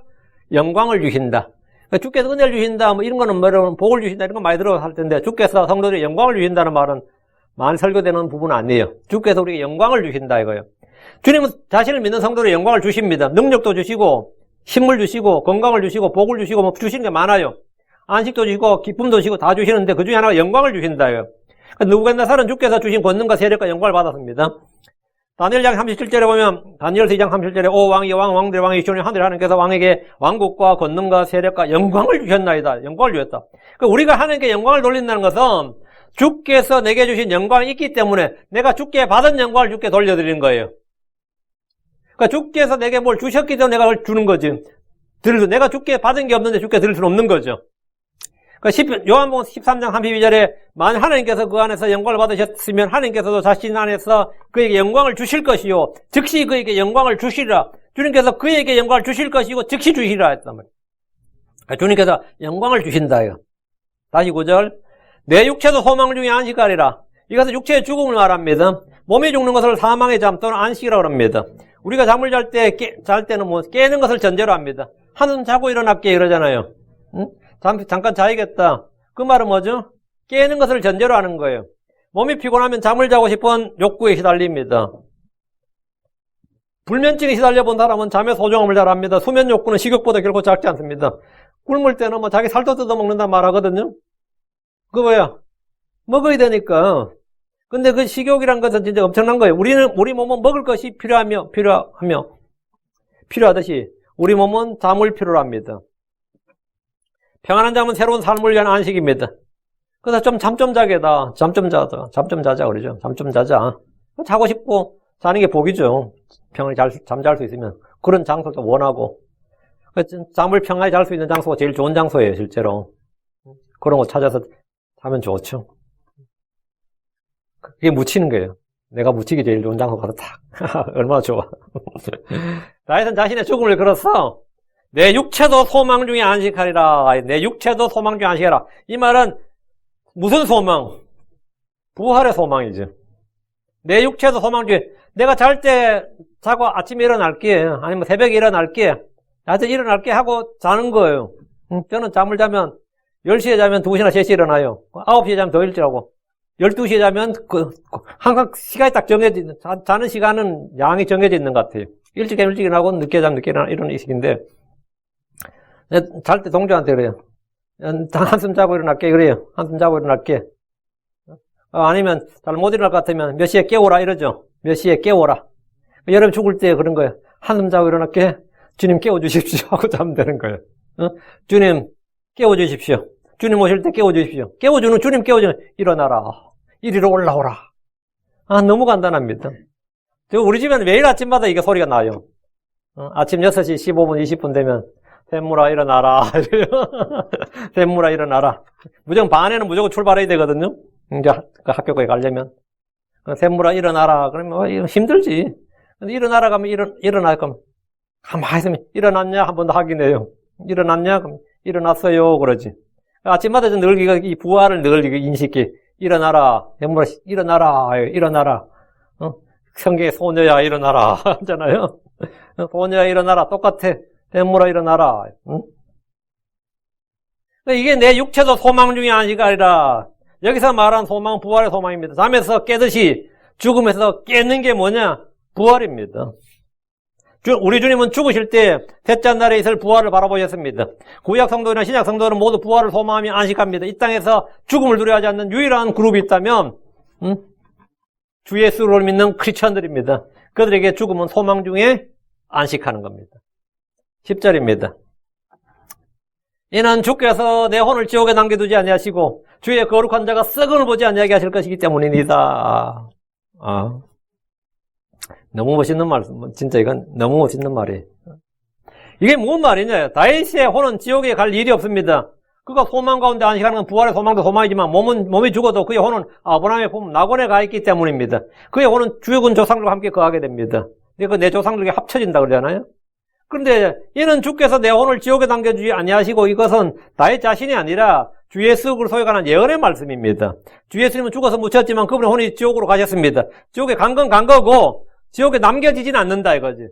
영광을 주신다. 그러니까 주께서 은혜를 주신다 뭐 이런 거는 뭐라고 복을 주신다 이런 거 많이 들어할 텐데 주께서 성도들에게 영광을 주신다는 말은 많이 설교되는 부분은 아니에요. 주께서 우리에게 영광을 주신다 이거예요. 주님은 자신을 믿는 성도들에게 영광을 주십니다. 능력도 주시고 힘을 주시고 건강을 주시고 복을 주시고 뭐 주시는 게 많아요. 안식도 주시고 기쁨도 주시고 다 주시는데 그 중에 하나가 영광을 주신다요. 느부갓네살은 주께서 주신 권능과 세력과 영광을 받았습니다. 다니엘 장 37절에 보면 다니엘서 2장 37절에 오 왕이 왕 왕들의 왕이 주님 하늘 하나님께서 왕에게 왕국과 권능과 세력과 영광을 주셨나이다. 영광을 주셨다. 그러니까 우리가 하나님께 영광을 돌린다는 것은 주께서 내게 주신 영광이 있기 때문에 내가 주께 받은 영광을 주께 돌려드리는 거예요. 그러니까 주께서 내게 뭘 주셨기 때문에 내가 그걸 주는 거지. 내가 주께 받은 게 없는데 주께 드릴 수는 없는 거죠. 그러니까 요한복음 13장 32절에 만약 하나님께서 그 안에서 영광을 받으셨으면 하나님께서도 자신 안에서 그에게 영광을 주실 것이요 즉시 그에게 영광을 주시리라. 주님께서 그에게 영광을 주실 것이고 즉시 주시리라 했단 말이에요. 주님께서 영광을 주신다요. 다시 9절 내 육체도 소망 중에 안식하리라. 이것은 육체의 죽음을 말합니다. 몸이 죽는 것을 사망의 잠 또는 안식이라고 합니다. 우리가 잠을 잘 때는 뭐 깨는 것을 전제로 합니다. 한숨 자고 일어날게 이러잖아요. 응? 잠깐 자야겠다. 그 말은 뭐죠? 깨는 것을 전제로 하는 거예요. 몸이 피곤하면 잠을 자고 싶은 욕구에 시달립니다. 불면증에 시달려 본 사람은 잠의 소중함을 잘 압니다. 수면 욕구는 식욕보다 결코 작지 않습니다. 굶을 때는 뭐 자기 살도 뜯어 먹는다 말하거든요. 그거 뭐야? 먹어야 되니까. 근데 그 식욕이란 것은 진짜 엄청난 거예요. 우리 몸은 먹을 것이 필요하듯이 우리 몸은 잠을 필요로 합니다. 평안한 잠은 새로운 삶을 위한 안식입니다. 그래서 잠 좀 자게다. 잠 좀 자자 그러죠. 잠 좀 자자. 자고 싶고 자는 게 복이죠. 평안히 잠잘 수 있으면. 그런 장소도 원하고. 잠을 평안히 잘 수 있는 장소가 제일 좋은 장소예요, 실제로. 그런 거 찾아서 자면 좋죠. 그게 묻히는 거예요. 내가 묻히기 제일 좋은 장소 가서 탁. 얼마나 좋아. 다윗은 자신의 죽음을 걸어서 내 육체도 소망 중에 안식하리라. 내 육체도 소망 중에 안식하라. 이 말은 무슨 소망? 부활의 소망이죠. 내 육체도 소망 중에 내가 잘 때 자고 아침에 일어날게 아니면 새벽에 일어날게 하여튼 일어날게 하고 자는 거예요. 저는 잠을 자면 10시에 자면 2시나 3시에 일어나요. 9시에 자면 더 일찍 하고 12시에 자면 항상 시간이 딱 정해져 자는 시간은 양이 정해져 있는 것 같아요. 일찍 자면 일찍 일어나고 늦게 자면 늦게 일어나 이런 식인데 잘 때 동료한테 그래요. 한숨 자고 일어날게 그래요. 한숨 자고 일어날게. 아니면 잘 못 일어날 것 같으면 몇 시에 깨워라 이러죠. 몇 시에 깨워라. 여러분 죽을 때 그런 거예요. 한숨 자고 일어날게. 주님 깨워주십시오 하고 자면 되는 거예요. 주님 깨워주십시오. 주님 오실 때 깨워주십시오. 주님 깨워주는 일어나라. 이리로 올라오라. 너무 간단합니다. 우리 집에는 매일 아침마다 이게 소리가 나요. 아침 6시 15분 20분 되면 샘물아 일어나라. 샘물아 일어나라. 무조건 반에는 무조건 출발해야 되거든요. 이제 학교에 가려면. 샘물아 일어나라. 그러면 힘들지. 근데 일어나라 가면 일어날 거면 가만히 있으면 일어났냐 한 번 더 확인해요. 일어났냐? 그럼 일어났어요. 그러지. 아침마다 늘 이 부활을 늘 인식해. 일어나라. 샘물아 일어나라. 일어나라. 성경에 소녀야 일어나라 하잖아요. 소녀야 일어나라. 똑같아. 샘물아 일어나라. 이게 내 육체도 소망 중에 안식하리라. 여기서 말한 소망 부활의 소망입니다. 잠에서 깨듯이 죽음에서 깨는 게 뭐냐? 부활입니다. 우리 주님은 죽으실 때 셋째 날에 있을 부활을 바라보셨습니다. 구약 성도나 신약 성도는 모두 부활을 소망하며 안식합니다. 이 땅에서 죽음을 두려워하지 않는 유일한 그룹이 있다면 주 예수를 믿는 크리스천들입니다. 그들에게 죽음은 소망 중에 안식하는 겁니다. 10절입니다. 이는 주께서 내 혼을 지옥에 남겨두지 아니하시고 주의 거룩한 자가 썩음을 보지 아니하게 하실 것이기 때문이니다. 너무 멋있는 말, 진짜 이건 너무 멋있는 말이에요. 이게 무슨 말이냐? 다윗의 혼은 지옥에 갈 일이 없습니다. 그가 소망 가운데 안식하는 건 부활의 소망도 소망이지만 몸이 죽어도 그의 혼은 아브라함의 품 낙원에 가 있기 때문입니다. 그의 혼은 죽은 조상들과 함께 거하게 됩니다. 그러니까 내 조상들에게 합쳐진다 그러잖아요. 그런데 이는 주께서 내 혼을 지옥에 남겨주지 아니하시고 이것은 다윗 자신이 아니라 주 예수 그리스도에 관한 예언의 말씀입니다. 주 예수님은 죽어서 묻혔지만 그분의 혼이 지옥으로 가셨습니다. 지옥에 간 건 간 거고 지옥에 남겨지진 않는다 이거지.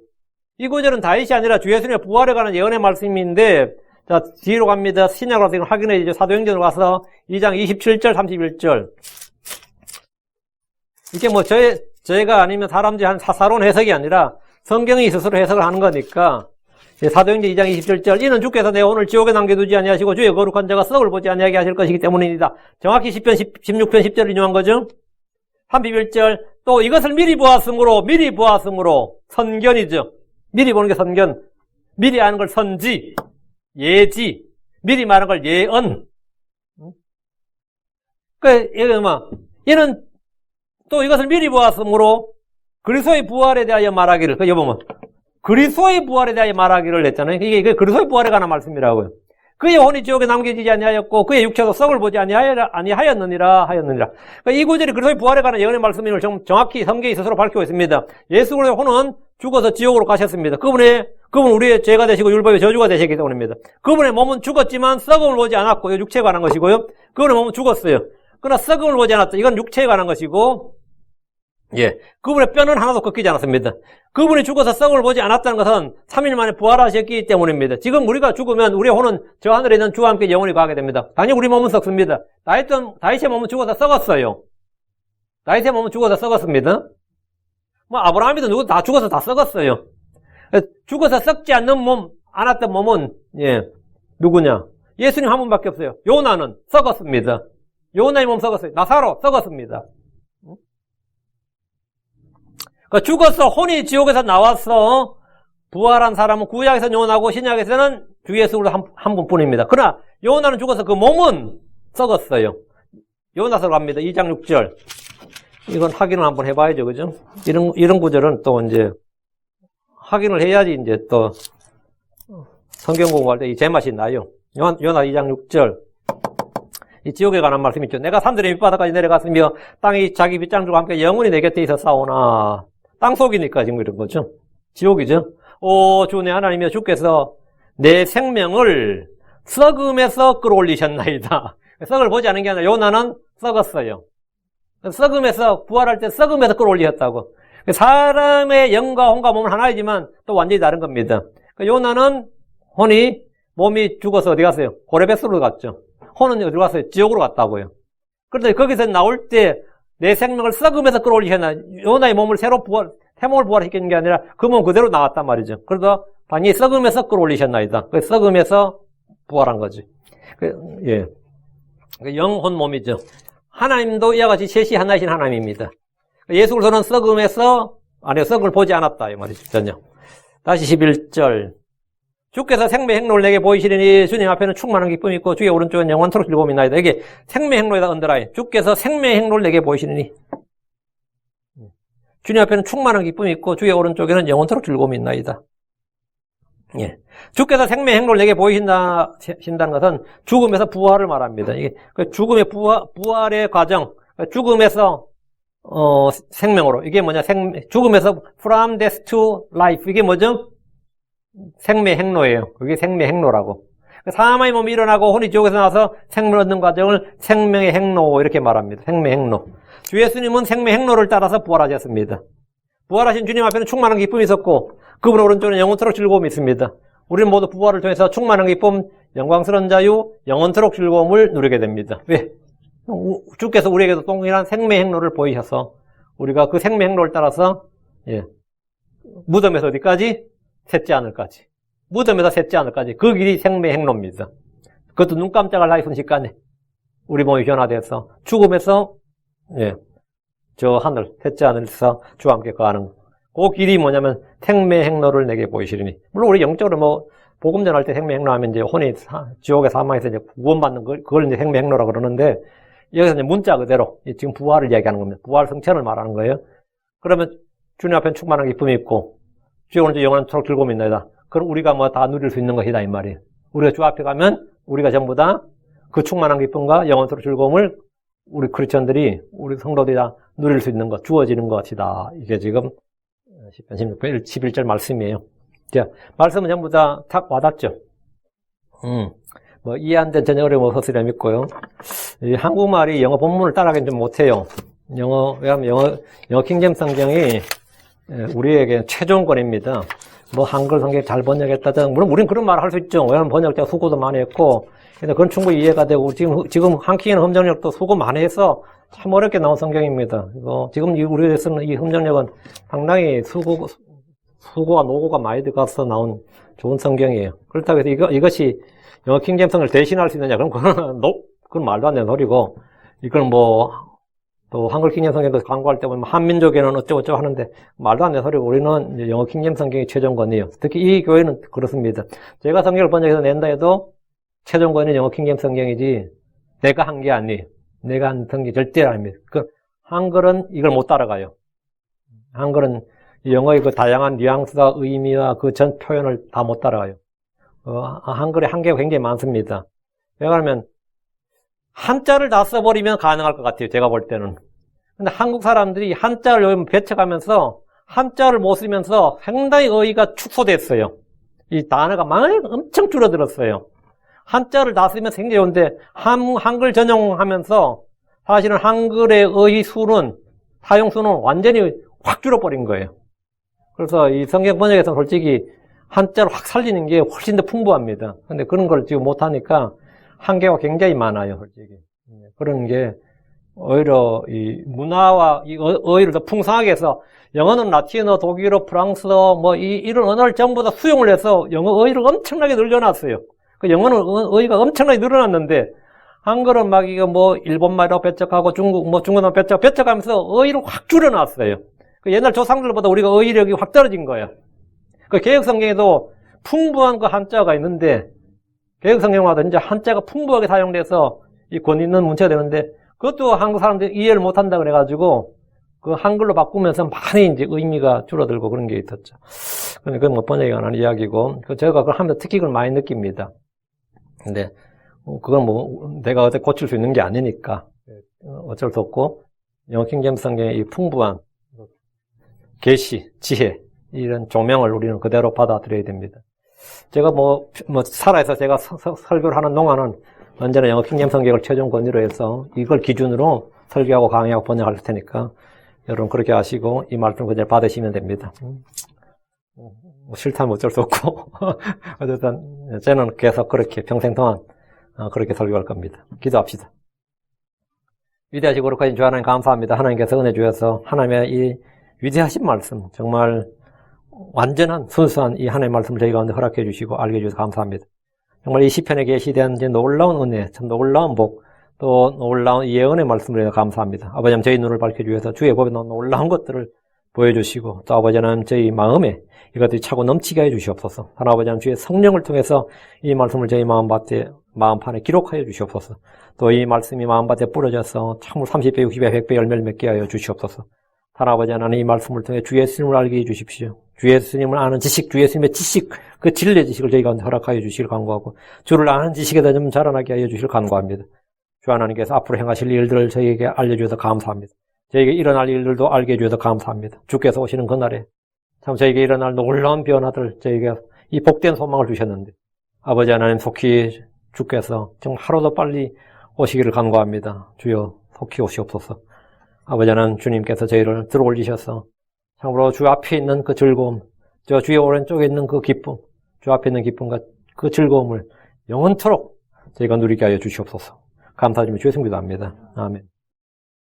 이 구절은 다윗이 아니라 주 예수님의 부활에 관한 예언의 말씀인데 자 뒤로 갑니다. 신약으로 가서 확인해 주죠. 사도행전으로 가서 2장 27절 31절 이게 뭐 저희가 아니면 사람들이 한 사사로운 해석이 아니라 성경이 스스로 해석을 하는 거니까 사도행전 2장 27절 이는 주께서 내 혼을 지옥에 남겨두지 아니하시고 주의 거룩한 자가 썩을 보지 아니하게 하실 것이기 때문입니다. 정확히 16편 10절을 인용한 거죠. 311절 또 이것을 미리 보았으므로 선견이죠. 미리 보는 게 선견. 미리 아는 걸 선지, 예지, 미리 말하는 걸 예언. 그러니까 얘는 또 이것을 미리 보았으므로 그리스도의 부활에 대하여 말하기를. 그 여보면 그리스도의 부활에 대하여 말하기를 했잖아요. 이게 그리스도의 부활에 관한 말씀이라고요. 그의 혼이 지옥에 남겨지지 아니하였고 그의 육체도 썩을 보지 아니하였느니라. 그러니까 이 구절이 그리스도의 부활에 관한 예언의 말씀임을 정확히 성경이 스스로 밝히고 있습니다. 예수 그리스도의 혼은 죽어서 지옥으로 가셨습니다. 그분 우리의 죄가 되시고 율법의 저주가 되셨기 때문입니다. 그분의 몸은 죽었지만 썩음을 보지 않았고, 이건 육체에 관한 것이고요. 그분의 몸은 죽었어요. 그러나 썩음을 보지 않았다. 이건 육체에 관한 것이고, 예. 그분의 뼈는 하나도 꺾이지 않았습니다. 그분이 죽어서 썩음을 보지 않았다는 것은 3일 만에 부활하셨기 때문입니다. 지금 우리가 죽으면 우리의 혼은 저 하늘에 있는 주와 함께 영원히 가게 됩니다. 당연히 우리 몸은 썩습니다. 다윗의 몸은 죽어서 썩었어요. 다윗의 몸은 죽어서 썩었습니다. 아브라함이도 누구 다 죽어서 다 썩었어요. 죽어서 썩지 않았던 몸은, 예, 누구냐? 예수님 한 분밖에 없어요. 요나는 썩었습니다. 요나의 몸 썩었어요. 나사로 썩었습니다. 죽어서 혼이 지옥에서 나와서 부활한 사람은 구약에서는 요나고 신약에서는 주 예수 그리스도 한 분뿐입니다. 그러나 요나는 죽어서 그 몸은 썩었어요. 요나서로 갑니다. 2장 6절. 이건 확인을 한번 해봐야죠, 그죠? 이런 구절은 또 이제 확인을 해야지 이제 또 성경 공부할 때 이 제맛이 나요. 요나 2장 6절. 이 지옥에 관한 말씀이 있죠. 내가 산들의 밑바닥까지 내려갔으며 땅이 자기 빗장들과 함께 영원히 내 곁에 있었사오나. 땅속이니까 지금 이런 거죠. 지옥이죠. 오, 주 내 하나님이여 주께서 내 생명을 썩음에서 끌어올리셨나이다. 썩을 보지 않은 게 아니라 요나는 썩었어요. 썩음에서, 부활할 때 썩음에서 끌어올리셨다고. 사람의 영과 혼과 몸은 하나이지만 또 완전히 다른 겁니다. 요나는 몸이 죽어서 어디 갔어요? 고레베스로 갔죠. 혼은 어디로 갔어요? 지옥으로 갔다고요. 그런데 거기서 나올 때 내 생명을 썩음에서 끌어올리셨나. 요나의 몸을 태몽을 부활시키는 게 아니라 그 몸 그대로 나왔단 말이죠. 그래서 당연히 썩음에서 끌어올리셨나이다. 썩음에서 부활한 거지. 예. 영혼 몸이죠. 하나님도 이와 같이 셋이 하나이신 하나님입니다. 예수 그리스도는 썩을 보지 않았다. 이 말이죠. 전혀. 다시 11절. 주께서 생명 행로를 내게 보이시리니 주님 앞에는 충만한 기쁨이 있고 주의 오른쪽은 영원토록 즐거움이 있나이다. 이게 생명 행로에다 언더라인. 주께서 생명 행로를 내게 보이시리니 주님 앞에는 충만한 기쁨이 있고 주의 오른쪽에는 영원토록 즐거움이 있나이다. 예. 주께서 생명 행로를 내게 보이신다는 것은 죽음에서 부활을 말합니다. 이게 죽음의 부활의 과정, 죽음에서 생명으로. 이게 뭐냐? 죽음에서 from death to life. 이게 뭐죠? 생명 행로예요. 그게 생명 행로라고. 사망의 몸이 일어나고 혼이 지옥에서 나와서 생명을 얻는 과정을 생명의 행로 이렇게 말합니다. 생명 행로. 주 예수님은 생명 행로를 따라서 부활하셨습니다. 부활하신 주님 앞에는 충만한 기쁨이 있었고 그분 오른쪽에는 영원토록 즐거움이 있습니다. 우리는 모두 부활을 통해서 충만한 기쁨, 영광스러운 자유, 영원토록 즐거움을 누리게 됩니다. 왜? 주께서 우리에게도 동일한 생명 행로를 보이셔서 우리가 그 생명 행로를 따라서 무덤에서 어디까지? 셋째 하늘까지. 무덤에서 셋째 하늘까지. 그 길이 생명 행로입니다. 그것도 눈 깜짝할 나이 순식간에 우리 몸이 변화돼서 죽음에서 저 하늘, 셋째 하늘에서 주와 함께 가는 그 길이 뭐냐면 생명 행로를 내게 보이시리니. 물론 우리 영적으로 복음 전할 때 생명 행로 하면 이제 혼이 지옥의 사망에서 이제 구원받는 그걸 이제 생명 행로라 그러는데 여기서 이제 문자 그대로 지금 부활을 이야기하는 겁니다. 부활 성천을 말하는 거예요. 그러면 주님 앞에 충만한 기쁨이 있고 주의 오른쪽 영원토록 즐거움이 있나이다. 그럼 우리가 다 누릴 수 있는 것이다 이 말이에요. 우리가 주 앞에 가면 우리가 전부 다 그 충만한 기쁨과 영원토록 즐거움을 우리 크리스천들이 우리 성도들이 다 누릴 수 있는 것, 주어지는 것이다. 이게 지금 10편 16편 11절 말씀이에요. 자, 말씀은 전부 다 탁 와닿죠. 이해 안 된 전혀 어려움 없었으리라 믿고요. 이 한국말이 영어 본문을 따라가긴 좀 못해요. 왜냐면 영어 킹제임스 성경이 우리에게 최종권입니다. 한글 성경 잘 번역했다든, 물론 우린 그런 말을 할 수 있죠. 왜냐면 번역자가 수고도 많이 했고, 근데 그건 충분히 이해가 되고, 지금 한킹의 흠정력도 수고 많이 해서 참 어렵게 나온 성경입니다. 지금 우리가 쓰는 이 흠정력은 상당히 수고와 노고가 많이 들어가서 나온 좋은 성경이에요. 그렇다고 해서 이것이 영어 킹제임스 성경을 대신할 수 있느냐? 그럼 그건 말도 안 되는 소리고, 이걸 또 한글 킹잼 성경도 광고할 때 보면 한민족에는 어쩌고저쩌고 하는데 말도 안 되는 소리고 우리는 이제 영어 킹잼 성경이 최종권이에요. 특히 이 교회는 그렇습니다. 제가 성경을 번역해서 낸다 해도 최종권은 영어 킹잼 성경이지 내가 한 게 아니에요. 내가 한 성경이 절대 아닙니다. 그 한글은 이걸 못 따라가요. 한글은 영어의 그 다양한 뉘앙스와 의미와 그 전 표현을 다 못 따라가요. 한글의 한계가 굉장히 많습니다. 왜냐하면 한자를 다 써버리면 가능할 것 같아요. 제가 볼 때는. 근데 한국 사람들이 한자를 요즘 배척하면서 한자를 못 쓰면서 상당히 어휘가 축소됐어요. 이 단어가 엄청 줄어들었어요. 한자를 다 쓰면 굉장히 좋은데 한글 전용하면서 사실은 한글의 어휘 수는 사용 수는 완전히 확 줄어버린 거예요. 그래서 이 성경 번역에서 솔직히 한자를 확 살리는 게 훨씬 더 풍부합니다. 근데 그런 걸 지금 못하니까 한계가 굉장히 많아요, 솔직히. 그런 게 오히려 이 문화와 이 어휘를 더 풍성하게 해서 영어는 라틴어, 독일어, 프랑스어 뭐 이런 언어를 전부 다 수용을 해서 영어 어휘를 엄청나게 늘려놨어요. 그 영어는 어휘가 엄청나게 늘어났는데 한글은 막 이거 뭐 일본말이라고 배척하고 중국어 배척하면서 어휘를 확 줄여놨어요. 그 옛날 조상들보다 우리가 어휘력이 확 떨어진 거예요. 그 개혁성경에도 풍부한 그 한자가 있는데 개혁성경마다 이제 한자가 풍부하게 사용돼서 이 권위 있는 문체가 되는데 그것도 한국 사람들이 이해를 못한다 그래가지고 그 한글로 바꾸면서 많이 이제 의미가 줄어들고 그런 게 있었죠. 근데 그건 뭐 번역이 안 하는 이야기고 제가 그걸 하면서 특히 그걸 많이 느낍니다. 근데 그건 뭐 내가 어떻게 고칠 수 있는 게 아니니까 어쩔 수 없고 영어 킹잼 성경의 이 풍부한 계시, 지혜 이런 조명을 우리는 그대로 받아들여야 됩니다. 제가 살아서 제가 설교를 하는 동안은 언제나 영어 킹잼 성경을 최종 권위로 해서 이걸 기준으로 설교하고 강의하고 번역할 테니까 여러분 그렇게 하시고 이 말씀 그대로 받으시면 됩니다. 싫다면 어쩔 수 없고 어쨌든 저는 계속 그렇게 평생 동안 그렇게 설교할 겁니다. 기도합시다. 위대하시고 거룩하신 주 하나님 감사합니다. 하나님께서 은혜 주셔서 하나님의 이 위대하신 말씀 정말 완전한 순수한 이 하나님의 말씀을 저희 가운데 허락해 주시고 알게 해주셔서 감사합니다. 정말 이 시편에 계시된 이제 놀라운 은혜, 참 놀라운 복, 또 놀라운 예언의 말씀을 해서 감사합니다. 아버지 하나님 저희 눈을 밝혀주셔서 주의 법에 나온 놀라운 것들을 보여주시고 또 아버지 하나님 저희 마음에 이것들이 차고 넘치게 해주시옵소서. 하나님 아버지 하나님 주의 성령을 통해서 이 말씀을 저희 마음판에 기록하여 주시옵소서. 또 이 말씀이 마음밭에 뿌려져서 참으로 30배, 60배, 100배 열매를 맺게 하여 주시옵소서. 하나님 하나님 이 말씀을 통해 주 예수님을 알게 해주십시오. 주 예수님을 아는 지식, 주 예수님의 지식, 그 진리의 지식을 저희 가운데 허락하여 주시길 간구하고 주를 아는 지식에 대해 좀 자라나게 하여 주시길 간구합니다. 주 하나님께서 앞으로 행하실 일들을 저희에게 알려주셔서 감사합니다. 저희에게 일어날 일들도 알게 해주셔서 감사합니다. 주께서 오시는 그날에 참 저희에게 일어날 놀라운 변화들 저희에게 이 복된 소망을 주셨는데 아버지 하나님 속히 주께서 정말 하루도 빨리 오시기를 간구합니다. 주여 속히 오시옵소서. 아버지 하나님 주님께서 저희를 들어올리셔서 참으로 주 앞에 있는 그 즐거움, 저 주의 오른쪽에 있는 그 기쁨, 주 앞에 있는 기쁨과 그 즐거움을 영원토록 저희가 누리게 하여 주시옵소서. 감사드리며 주의 성기도 합니다. 아멘.